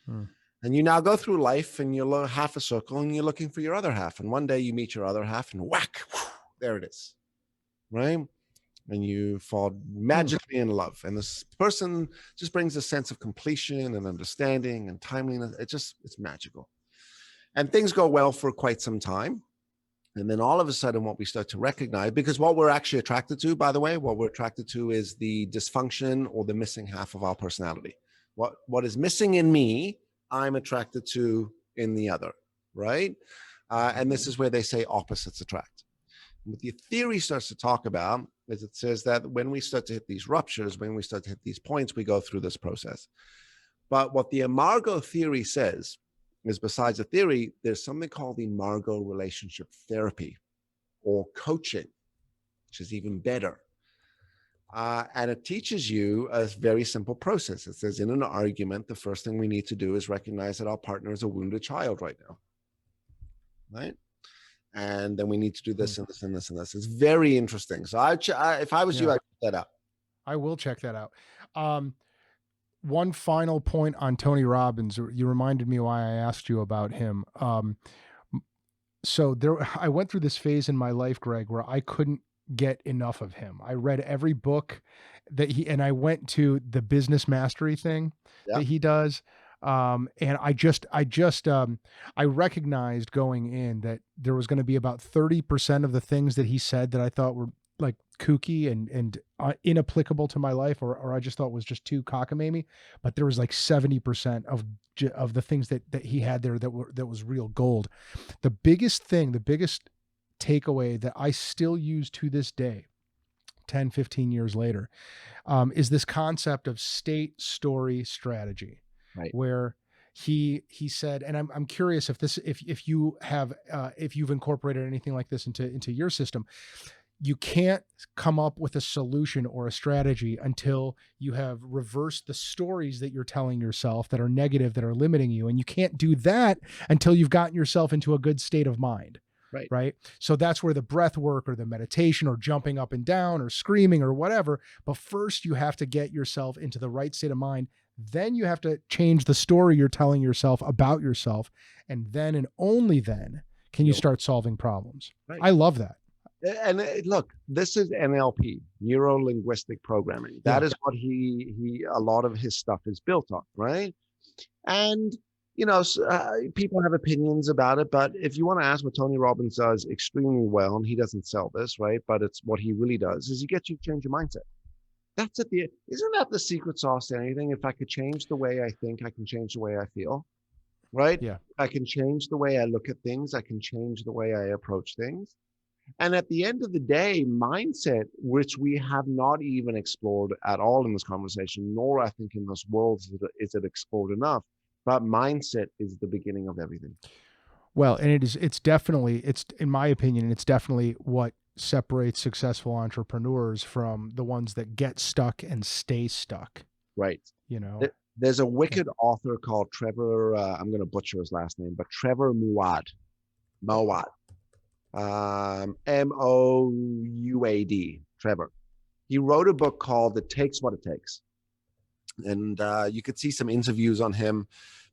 S3: And you now go through life and you're half a circle and you're looking for your other half. And one day you meet your other half and whack, there it is. Right? And you fall magically in love. And this person just brings a sense of completion and understanding and timeliness. It's magical. And things go well for quite some time. And then all of a sudden what we start to recognize, because what we're actually attracted to, by the way, what we're attracted to is the dysfunction or the missing half of our personality. What is missing in me, I'm attracted to in the other, right? And this is where they say opposites attract. What the theory starts to talk about is it says that when we start to hit these ruptures, when we start to hit these points, we go through this process. But what the Amargo Theory says is, besides the theory, there's something called the Amargo relationship therapy or coaching, which is even better. And it teaches you a very simple process. It says in an argument, the first thing we need to do is recognize that our partner is a wounded child right now, right? And then we need to do this and this and this and this. It's very interesting. So if I was you, I'd check that out. I
S4: will check that out. One final point on Tony Robbins. You reminded me why I asked you about him. So I went through this phase in my life, Greg, where I couldn't get enough of him. I read every book and I went to the business mastery thing that he does. And I recognized going in that there was going to be about 30% of the things that he said that I thought were like kooky and inapplicable to my life, or I just thought was just too cockamamie. But there was like 70% of the things that he had there that was real gold. The biggest takeaway that I still use to this day, 10, 15 years later, is this concept of state, story, strategy. Right. Where he said, and I'm curious if you've incorporated anything like this into your system. You can't come up with a solution or a strategy until you have reversed the stories that you're telling yourself that are negative, that are limiting you. And you can't do that until you've gotten yourself into a good state of mind. Right. So that's where the breath work or the meditation or jumping up and down or screaming or whatever. But first you have to get yourself into the right state of mind. Then you have to change the story you're telling yourself about yourself. And then and only then can you start solving problems. Right. I love that.
S3: And look, this is NLP, neuro-linguistic programming. That is what a lot of his stuff is built on, right? And, people have opinions about it, but if you want to ask what Tony Robbins does extremely well, and he doesn't sell this, right? But it's what he really does, is he gets you to change your mindset. That's it. Isn't that the secret sauce to anything? If I could change the way I think, I can change the way I feel, right? Yeah. I can change the way I look at things. I can change the way I approach things. And at the end of the day, mindset, which we have not even explored at all in this conversation, nor I think in this world is it explored enough, but mindset is the beginning of everything.
S4: Well, and it's in my opinion, it's definitely what separates successful entrepreneurs from the ones that get stuck and stay stuck.
S3: Right. There's a wicked author called Trevor, I'm going to butcher his last name, but Trevor Mouad. Mouad, Trevor. He wrote a book called It Takes What It Takes. And you could see some interviews on him,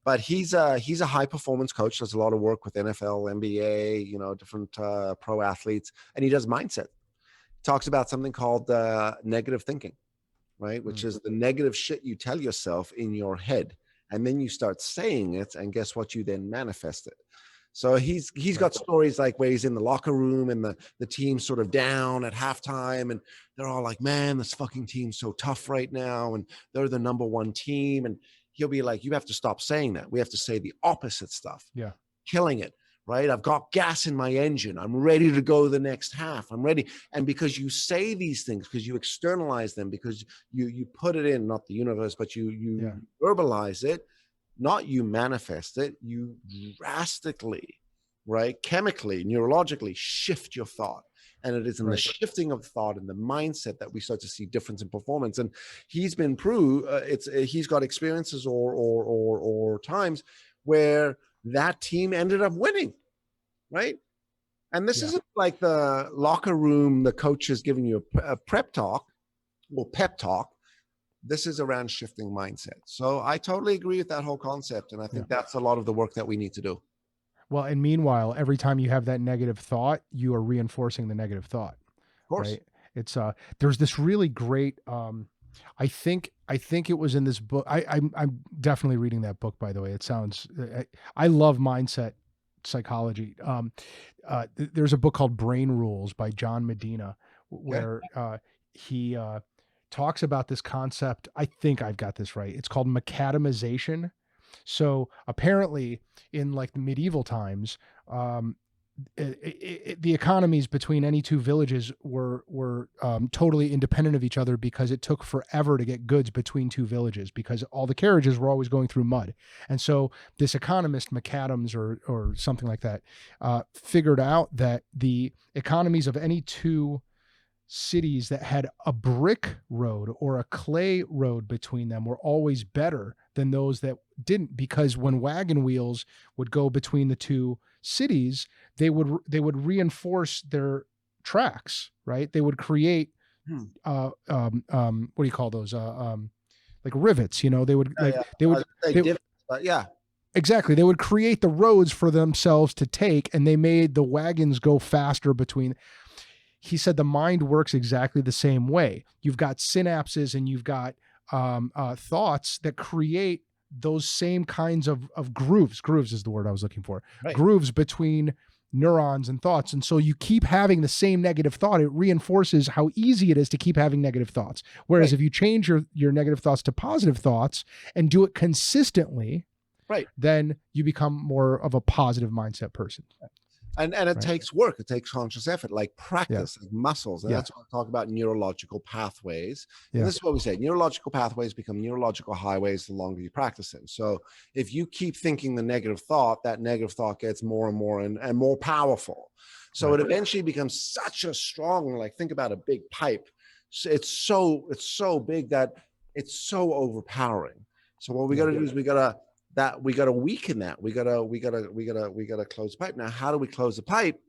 S3: but he's a high performance coach, does a lot of work with NFL, NBA, different pro athletes, and he does mindset. He talks about something called negative thinking, right? Which is the negative shit you tell yourself in your head. And then you start saying it, and guess what? You then manifest it. So he's got stories like where he's in the locker room and the team's sort of down at halftime and they're all like, man, this fucking team's so tough right now. And they're the number one team. And he'll be like, you have to stop saying that. We have to say the opposite stuff. Yeah. Killing it, right? I've got gas in my engine. I'm ready to go the next half. I'm ready. And because you say these things, because you externalize them, because you put it in, not the universe, but you verbalize it, not you manifest it, you drastically, right, chemically, neurologically shift your thought. And it is in the shifting of thought and the mindset that we start to see difference in performance. And he's been proved, he's got experiences or times where that team ended up winning, right? And this isn't like the locker room, the coach is giving you a prep talk or pep talk. This is around shifting mindset. So I totally agree with that whole concept. And I think that's a lot of the work that we need to do.
S4: Well, and meanwhile, every time you have that negative thought, you are reinforcing the negative thought.
S3: Of course.
S4: Right? It's there's this really great I think it was in this book. I'm definitely reading that book, by the way. It sounds I love mindset psychology. There's a book called Brain Rules by John Medina, where he talks about this concept. I think I've got this right. It's called macadamization. So apparently in like the medieval times, the economies between any two villages were totally independent of each other, because it took forever to get goods between two villages, because all the carriages were always going through mud. And so this economist, McAdams or something like that, figured out that the economies of any two cities that had a brick road or a clay road between them were always better than those that didn't, because when wagon wheels would go between the two cities, they would reinforce their tracks, right? They would create what do you call those? Like rivets, you know, they would exactly. They would create the roads for themselves to take, and they made the wagons go faster between. He said the mind works exactly the same way. You've got synapses and you've got thoughts that create those same kinds of grooves. Grooves is the word I was looking for. Right. Grooves between neurons and thoughts. And so you keep having the same negative thought. It reinforces how easy it is to keep having negative thoughts. Whereas if you change your negative thoughts to positive thoughts and do it consistently, then you become more of a positive mindset person.
S3: And it takes work. It takes conscious effort, like practice, like muscles. And that's what I talk about, neurological pathways. And this is what we say. Neurological pathways become neurological highways the longer you practice them. So if you keep thinking the negative thought, that negative thought gets more and more and more powerful. So it eventually becomes such a strong, like think about a big pipe. So it's so big that it's so overpowering. So what we got to do is we got to weaken that. We gotta close the pipe. Now, how do we close the pipe?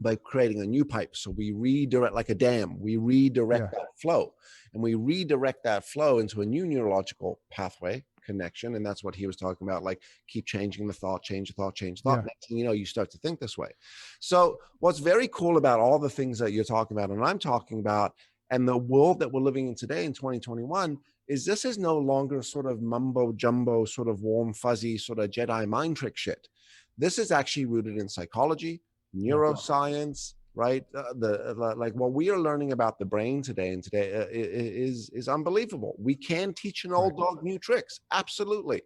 S3: By creating a new pipe. So we redirect, like a dam, we redirect that flow, and we redirect that flow into a new neurological pathway connection. And that's what he was talking about, like keep changing the thought, change the thought, change the thought. Next thing you know, you start to think this way. So what's very cool about all the things that you're talking about and I'm talking about, and the world that we're living in today in 2021, is this is no longer sort of mumbo jumbo, sort of warm, fuzzy, sort of Jedi mind trick shit. This is actually rooted in psychology, neuroscience, right? Like what we are learning about the brain today is unbelievable. We can teach an old dog new tricks. Absolutely.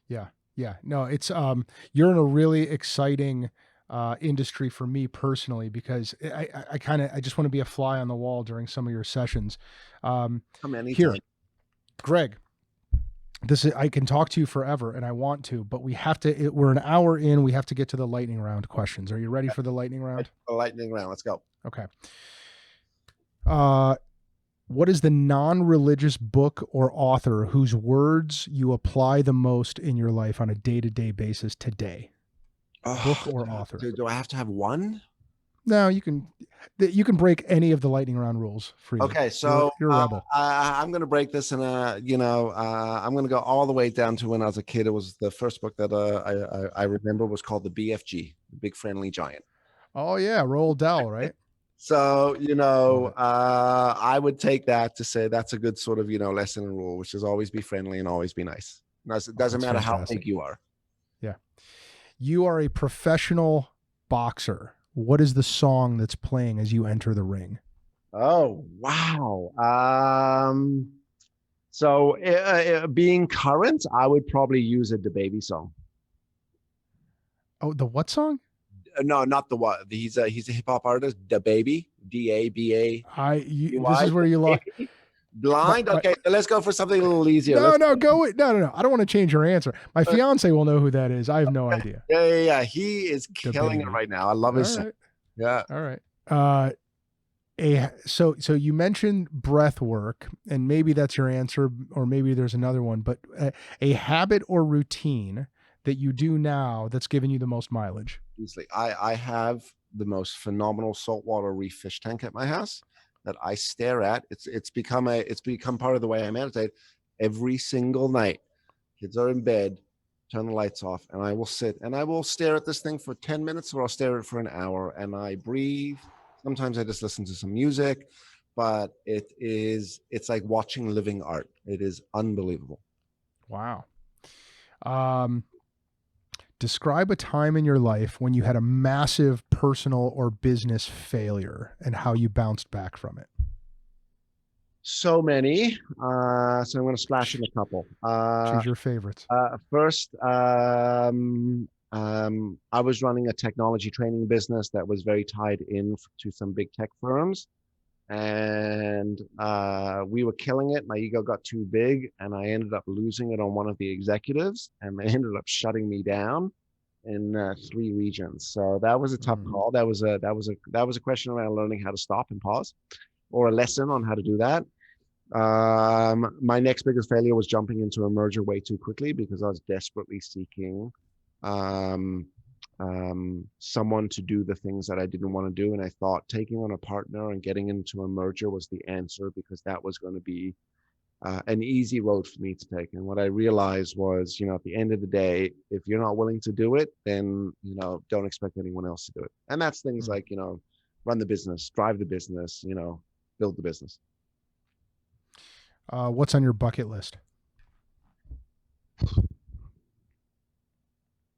S4: Yeah. No, it's you're in a really exciting industry for me personally, because I just want to be a fly on the wall during some of your sessions. Here, Greg, I can talk to you forever and I want to, but we're an hour in. We have to get to the lightning round questions. Are you ready for the lightning round?
S3: The lightning round. Let's go.
S4: Okay. What is the non-religious book or author whose words you apply the most in your life on a day-to-day basis today? Book or author?
S3: Do I have to have one?
S4: No, you can break any of the lightning round rules freely.
S3: Okay, so
S4: you're a rebel.
S3: I'm going to break this, and I'm going to go all the way down to when I was a kid. It was the first book that I remember was called the BFG, the Big Friendly Giant.
S4: Oh yeah, Roald Dahl, right?
S3: So I would take that to say that's a good sort of lesson and rule, which is always be friendly and always be nice. It doesn't matter how big you are. Yeah,
S4: you are a professional boxer. What is the song that's playing as you enter the ring?
S3: Oh, wow. So being current, I would probably use a DaBaby song.
S4: Oh, the what song?
S3: No, not the what. He's a hip hop artist, DaBaby, DABA.
S4: This is where you lost.
S3: Blind? Okay, so let's go for something a little easier.
S4: No, go. No. I don't want to change your answer. My fiance will know who that is. I have no idea.
S3: Yeah. He is killing it right now. I love his song. Yeah.
S4: All right. So you mentioned breath work, and maybe that's your answer, or maybe there's another one, but a habit or routine that you do now that's giving you the most mileage.
S3: Easily. I have the most phenomenal saltwater reef fish tank at my house that I stare at. It's become part of the way I meditate. Every single night, kids are in bed, turn the lights off, and I will sit and I will stare at this thing for 10 minutes, or I'll stare at it for an hour, and I breathe. Sometimes I just listen to some music, but it's like watching living art. It is unbelievable.
S4: Wow. Describe a time in your life when you had a massive personal or business failure and how you bounced back from it.
S3: So many. So I'm going to splash in a couple.
S4: Choose your favorites.
S3: First, I was running a technology training business that was very tied in to some big tech firms. And we were killing it. My ego got too big, and I ended up losing it on one of the executives, and they ended up shutting me down in 3 regions. So that was a tough call. That was a question around learning how to stop and pause, or a lesson on how to do that. My next biggest failure was jumping into a merger way too quickly, because I was desperately seeking someone to do the things that I didn't want to do. And I thought taking on a partner and getting into a merger was the answer, because that was going to be an easy road for me to take. And what I realized was, at the end of the day, if you're not willing to do it, then, don't expect anyone else to do it. And that's things like, run the business, drive the business, build the business.
S4: What's on your bucket list?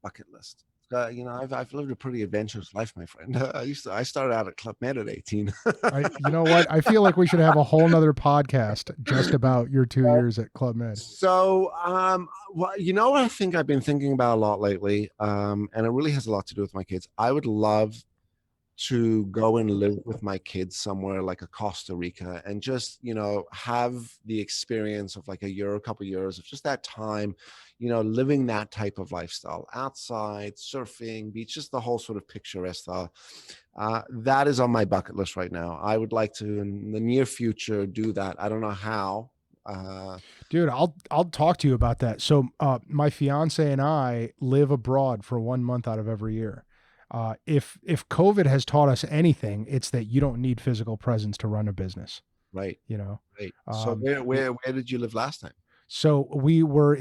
S3: Bucket list. I've lived a pretty adventurous life, my friend. I started out at Club Med at 18.
S4: You know what? I feel like we should have a whole nother podcast just about your 2 years at Club Med.
S3: So, what I think I've been thinking about a lot lately, and it really has a lot to do with my kids. I would love to go and live with my kids somewhere like a Costa Rica, and just, have the experience of like a couple of years of just that time, living that type of lifestyle outside, surfing, beach, just the whole sort of picturesque style. That is on my bucket list right now. I would like to, in the near future, do that. I don't know how.
S4: Dude, I'll talk to you about that. So, my fiance and I live abroad for 1 month out of every year. If COVID has taught us anything, it's that you don't need physical presence to run a business.
S3: Right.
S4: Right.
S3: So where did you live last time?
S4: So we were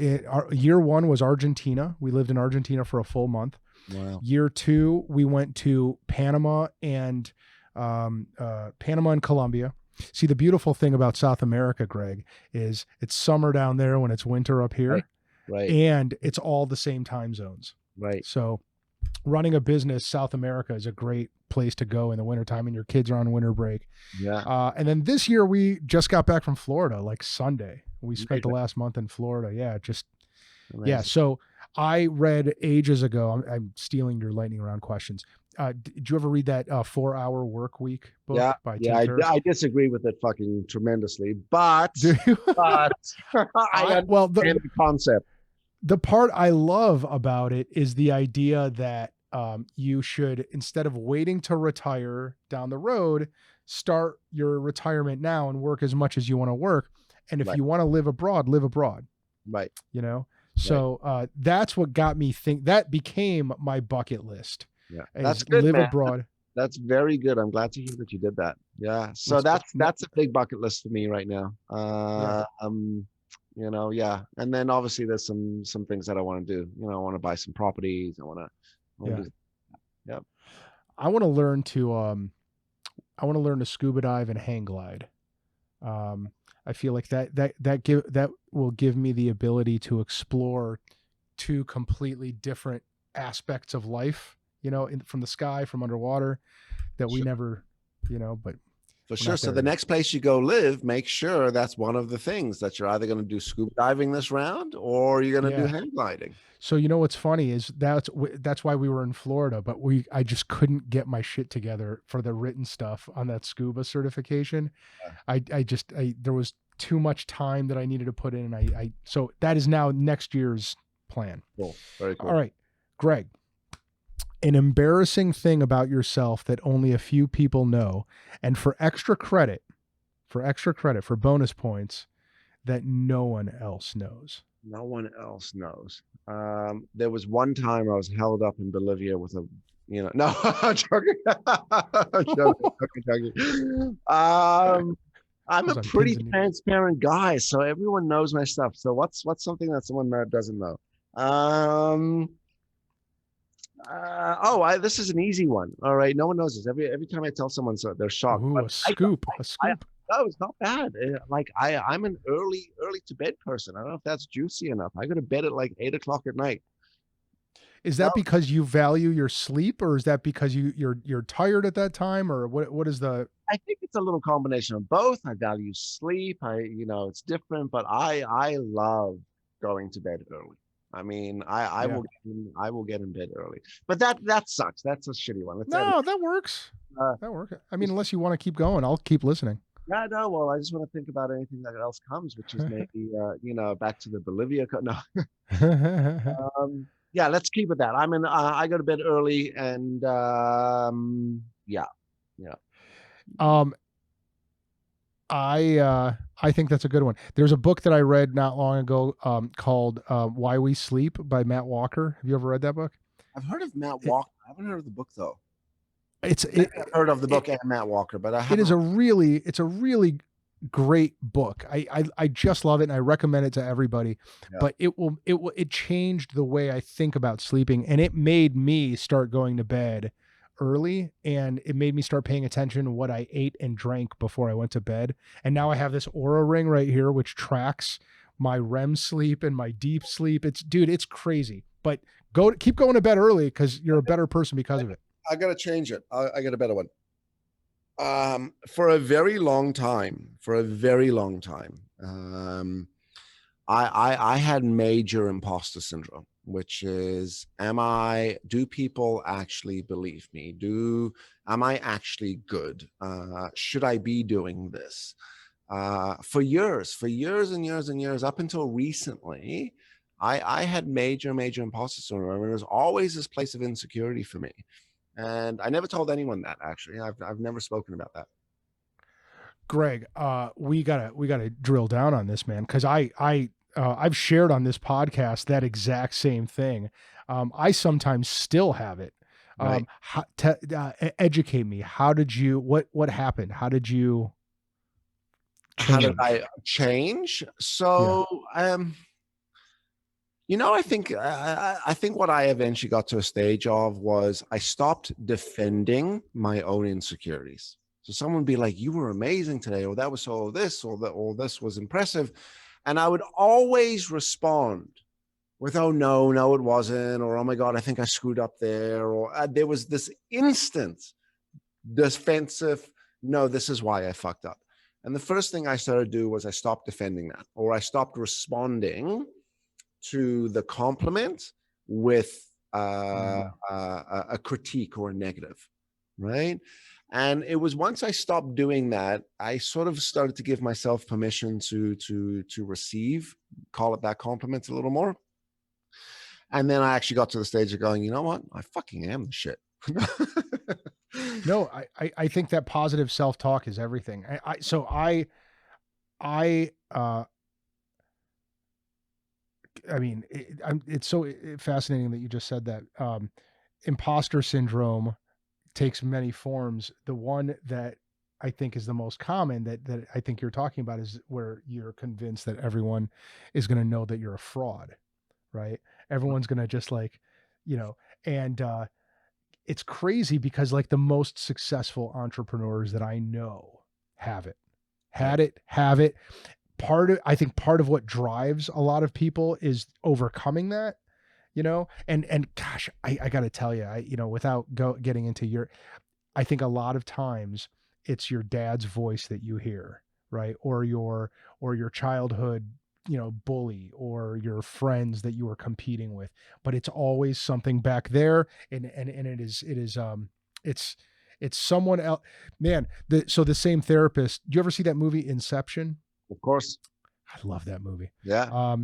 S4: year 1 was Argentina. We lived in Argentina for a full month.
S3: Wow.
S4: Year 2, we went to Panama and Colombia. See, the beautiful thing about South America, Greg, is it's summer down there when it's winter up here.
S3: Right.
S4: And it's all the same time zones.
S3: Right.
S4: So running a business, South America is a great place to go in the wintertime, and your kids are on winter break.
S3: Yeah.
S4: And then this year we just got back from Florida, like Sunday. We spent the last month in Florida. Yeah.
S3: Amazing.
S4: Yeah. So I read ages ago, I'm stealing your lightning round questions. Did you ever read that 4-Hour Work Week book by Tim Ferriss?
S3: I disagree with it fucking tremendously, but I understand the concept.
S4: The part I love about it is the idea that you should, instead of waiting to retire down the road, start your retirement now and work as much as you want to work. And if you want to live abroad, live abroad.
S3: Right.
S4: So that's what got me that became my bucket list.
S3: Yeah. That's good,
S4: live
S3: man.
S4: abroad.
S3: That's very good. I'm glad to hear that you did that. Yeah. So that's a big bucket list for me right now. Yeah. And then obviously there's some things that I want to do. I want to buy some properties. I want to
S4: I want to learn to scuba dive and hang glide. I feel like that will give me the ability to explore 2 completely different aspects of life, from the sky, from underwater, that we never, but
S3: for sure. So the next place you go live, make sure that's one of the things that you're either going to do scuba diving this round, or you're going to do hang gliding.
S4: So what's funny is that's why we were in Florida, but I just couldn't get my shit together for the written stuff on that scuba certification. There was too much time that I needed to put in. And so that is now next year's plan.
S3: Cool. Very cool.
S4: All right, Greg, an embarrassing thing about yourself that only a few people know, and for extra credit, for bonus points, that no one else knows.
S3: No one else knows. There was one time I was held up in Bolivia with a, no, I'm joking. I'm joking. I'm a pretty transparent guy, so everyone knows my stuff. So what's something that someone doesn't know? This is an easy one. All right, no one knows this. Every time I tell someone, so they're shocked.
S4: Ooh, a scoop.
S3: No, it's not bad. Like I'm an early to bed person. I don't know if that's juicy enough. I go to bed at like 8 o'clock at night.
S4: Is that because you value your sleep, or is that because you're tired at that time, or what is the?
S3: I think it's a little combination of both. I value sleep. It's different, but I love going to bed early. I mean, I will get in bed early, but that sucks. That's a shitty one.
S4: That works. That works. I mean, unless you want to keep going, I'll keep listening.
S3: Yeah, no. Well, I just want to think about anything that else comes, which is maybe back to the Bolivia. No. Yeah, let's keep it that. I go to bed early, and yeah.
S4: I think that's a good one. There's a book that I read not long ago called Why We Sleep by Matt Walker. Have you ever read that book?
S3: I've heard of Matt Walker. I haven't heard of the book though.
S4: I've
S3: heard of the book and Matt Walker, but I haven't.
S4: It's a really great book. I just love it, and I recommend it to everybody. Yeah. But it changed the way I think about sleeping, and it made me start going to bed early, and it made me start paying attention to what I ate and drank before I went to bed. And now I have this Oura ring right here which tracks my REM sleep and my deep sleep. It's crazy. But keep going to bed early, because you're a better person because of it.
S3: I gotta change it. I got a better one. For a very long time, I had major imposter syndrome, which is, do people actually believe me? Am I actually good? Should I be doing this? For years and years, up until recently, I had major imposter syndrome. And there's always this place of insecurity for me. And I never told anyone that, actually. I've never spoken about that.
S4: Greg, we gotta drill down on this, man, because I've shared on this podcast that exact same thing. I sometimes still have it. Right. Educate me. How did you? What happened? How did you?
S3: How did I change? So, I think what I eventually got to a stage of was I stopped defending my own insecurities. So someone would be like, "You were amazing today," or "That was so this," or "That," or "This was impressive," and I would always respond with, "Oh no, it wasn't," or "Oh my God, I think I screwed up there," or there was this instant defensive, "No, this is why I fucked up." And the first thing I started to do was I stopped defending that, or I stopped responding to the compliment with a critique or a negative, right? And it was once I stopped doing that, I sort of started to give myself permission to receive, call it that, compliment a little more. And then I actually got to the stage of going, you know what? I fucking am the shit.
S4: No, I think that positive self-talk is everything. I mean, it's so fascinating that you just said that. Imposter syndrome takes many forms. The one that I think is the most common that I think you're talking about is where you're convinced that everyone is going to know that you're a fraud, right? Everyone's going to just and it's crazy because like the most successful entrepreneurs that I know have it. I think part of what drives a lot of people is overcoming that, and gosh, I got to tell you, without getting into I think a lot of times it's your dad's voice that you hear, right? Or your childhood, bully, or your friends that you were competing with, but it's always something back there. And it's someone else, man. So the same therapist, do you ever see that movie Inception?
S3: Of course.
S4: I love that movie.
S3: Yeah.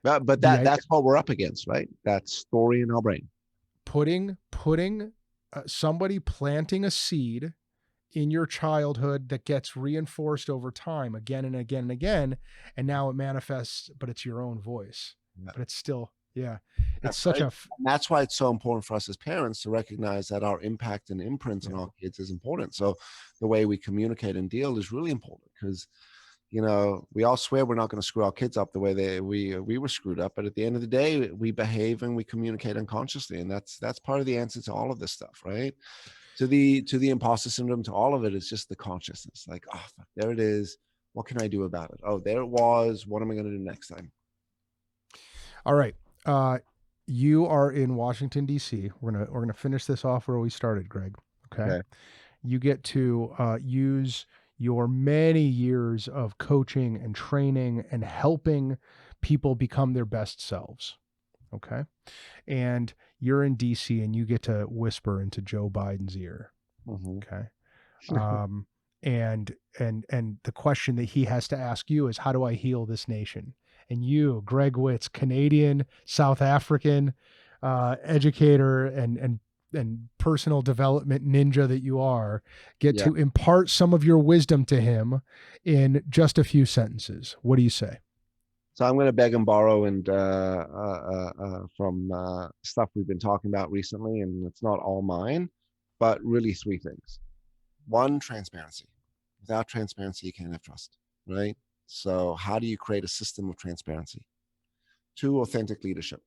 S3: But that's what we're up against, right? That story in our brain.
S4: Putting somebody planting a seed in your childhood that gets reinforced over time again and again and again, and now it manifests, but it's your own voice. Yeah. But it's still, it's such a.
S3: That's why it's so important for us as parents to recognize that our impact and imprint on our kids is important. So the way we communicate and deal is really important, because we all swear we're not going to screw our kids up the way we were screwed up. But at the end of the day, we behave and we communicate unconsciously. And that's part of the answer to all of this stuff, right? To the imposter syndrome, to all of it, is just the consciousness. Like, oh, fuck, there it is. What can I do about it? Oh, there it was. What am I going to do next time?
S4: All right. You are in Washington, D.C. We're gonna finish this off where we started, Greg. Okay. You get to use your many years of coaching and training and helping people become their best selves. Okay. And you're in DC and you get to whisper into Joe Biden's ear. Mm-hmm. Okay. And the question that he has to ask you is, how do I heal this nation? And you, Greg Witz, Canadian, South African, educator and personal development ninja that you are, get to impart some of your wisdom to him in just a few sentences. What do you say?
S3: So I'm going to beg and borrow and from stuff we've been talking about recently, and it's not all mine, but really 3 things. 1, transparency. Without transparency, you can't have trust, right? So how do you create a system of transparency? 2, authentic leadership.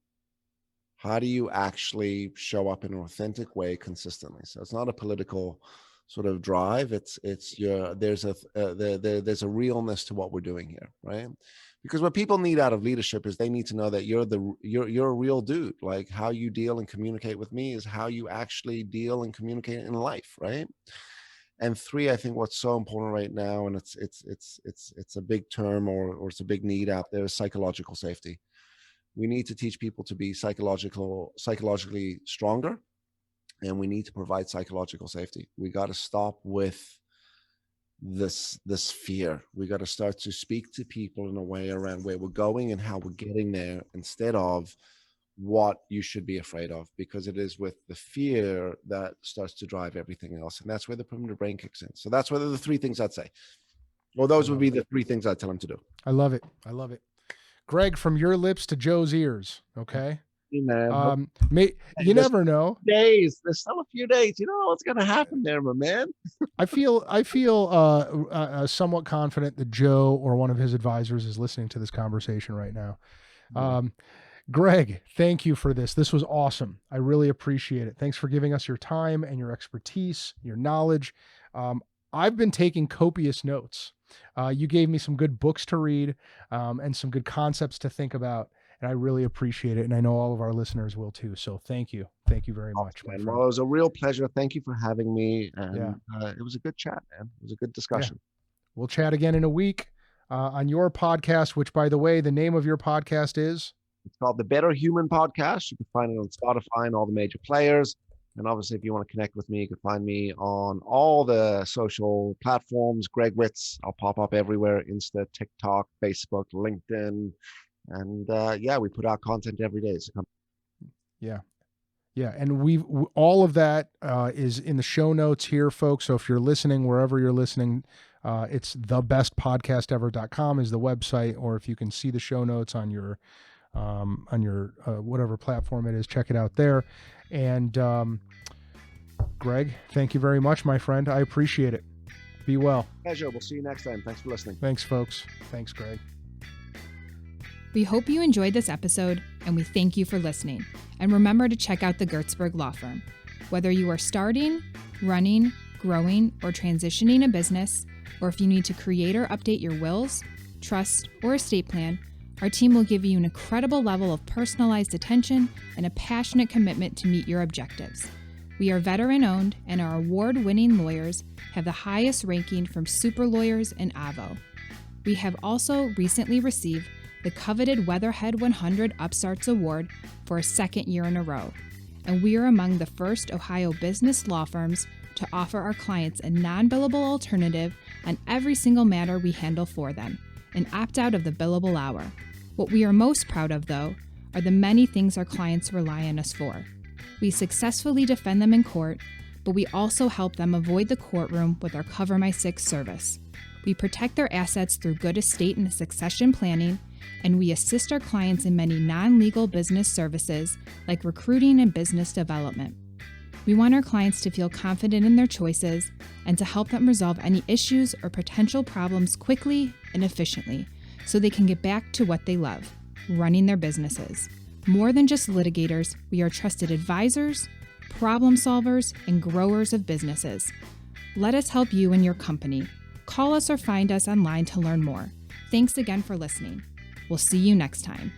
S3: How do you actually show up in an authentic way consistently? So it's not a political sort of drive. There's a realness to what we're doing here, right? Because what people need out of leadership is they need to know that you're a real dude. Like, how you deal and communicate with me is how you actually deal and communicate in life, right? And 3, I think what's so important right now, and it's a big term or it's a big need out there, is psychological safety. We need to teach people to be psychologically stronger, and we need to provide psychological safety. We got to stop with this fear. We got to start to speak to people in a way around where we're going and how we're getting there, instead of what you should be afraid of, because it is with the fear that starts to drive everything else. And that's where the primitive brain kicks in. So that's what are the 3 things I'd say. Well, those would be the 3 things I'd tell him to do.
S4: I love it. Greg, from your lips to Joe's ears. Okay.
S3: You
S4: never know.
S3: Days. There's still a few days. You don't know what's going to happen there, my man.
S4: I feel somewhat confident that Joe or one of his advisors is listening to this conversation right now. Greg, thank you for this. This was awesome. I really appreciate it. Thanks for giving us your time and your expertise, your knowledge. I've been taking copious notes. You gave me some good books to read and some good concepts to think about, and I really appreciate it. And I know all of our listeners will too. So thank you. Thank you very much.
S3: Well, it was a real pleasure. Thank you for having me. And it was a good chat, man. It was a good discussion.
S4: Yeah. We'll chat again in a week on your podcast, which, by the way, the name of your podcast is?
S3: It's called The Better Human Podcast. You can find it on Spotify and all the major players. And obviously, if you want to connect with me, you can find me on all the social platforms. Greg Witz. I'll pop up everywhere: Insta, TikTok, Facebook, LinkedIn. And we put out content every day. So
S4: Yeah. And all of that is in the show notes here, folks. So if you're listening, wherever you're listening, it's thebest.podcast.ever.com is the website, or if you can see the show notes on your whatever platform it is, check it out there. And Greg, thank you very much, my friend. I appreciate it. Be well.
S3: Pleasure. We'll see you next time. Thanks for listening.
S4: Thanks, folks. Thanks, Greg.
S1: We hope you enjoyed this episode, and we thank you for listening. And remember to check out the Gertzberg Law Firm. Whether you are starting, running, growing, or transitioning a business, or if you need to create or update your wills, trust, or estate plan, our team will give you an incredible level of personalized attention and a passionate commitment to meet your objectives. We are veteran-owned, and our award-winning lawyers have the highest ranking from Super Lawyers and Avo. We have also recently received the coveted Weatherhead 100 Upstarts Award for a 2nd year in a row, and we are among the first Ohio business law firms to offer our clients a non-billable alternative on every single matter we handle for them, and opt out of the billable hour. What we are most proud of, though, are the many things our clients rely on us for. We successfully defend them in court, but we also help them avoid the courtroom with our Cover My Six service. We protect their assets through good estate and succession planning, and we assist our clients in many non-legal business services like recruiting and business development. We want our clients to feel confident in their choices and to help them resolve any issues or potential problems quickly and efficiently so they can get back to what they love, running their businesses. More than just litigators, we are trusted advisors, problem solvers, and growers of businesses. Let us help you and your company. Call us or find us online to learn more. Thanks again for listening. We'll see you next time.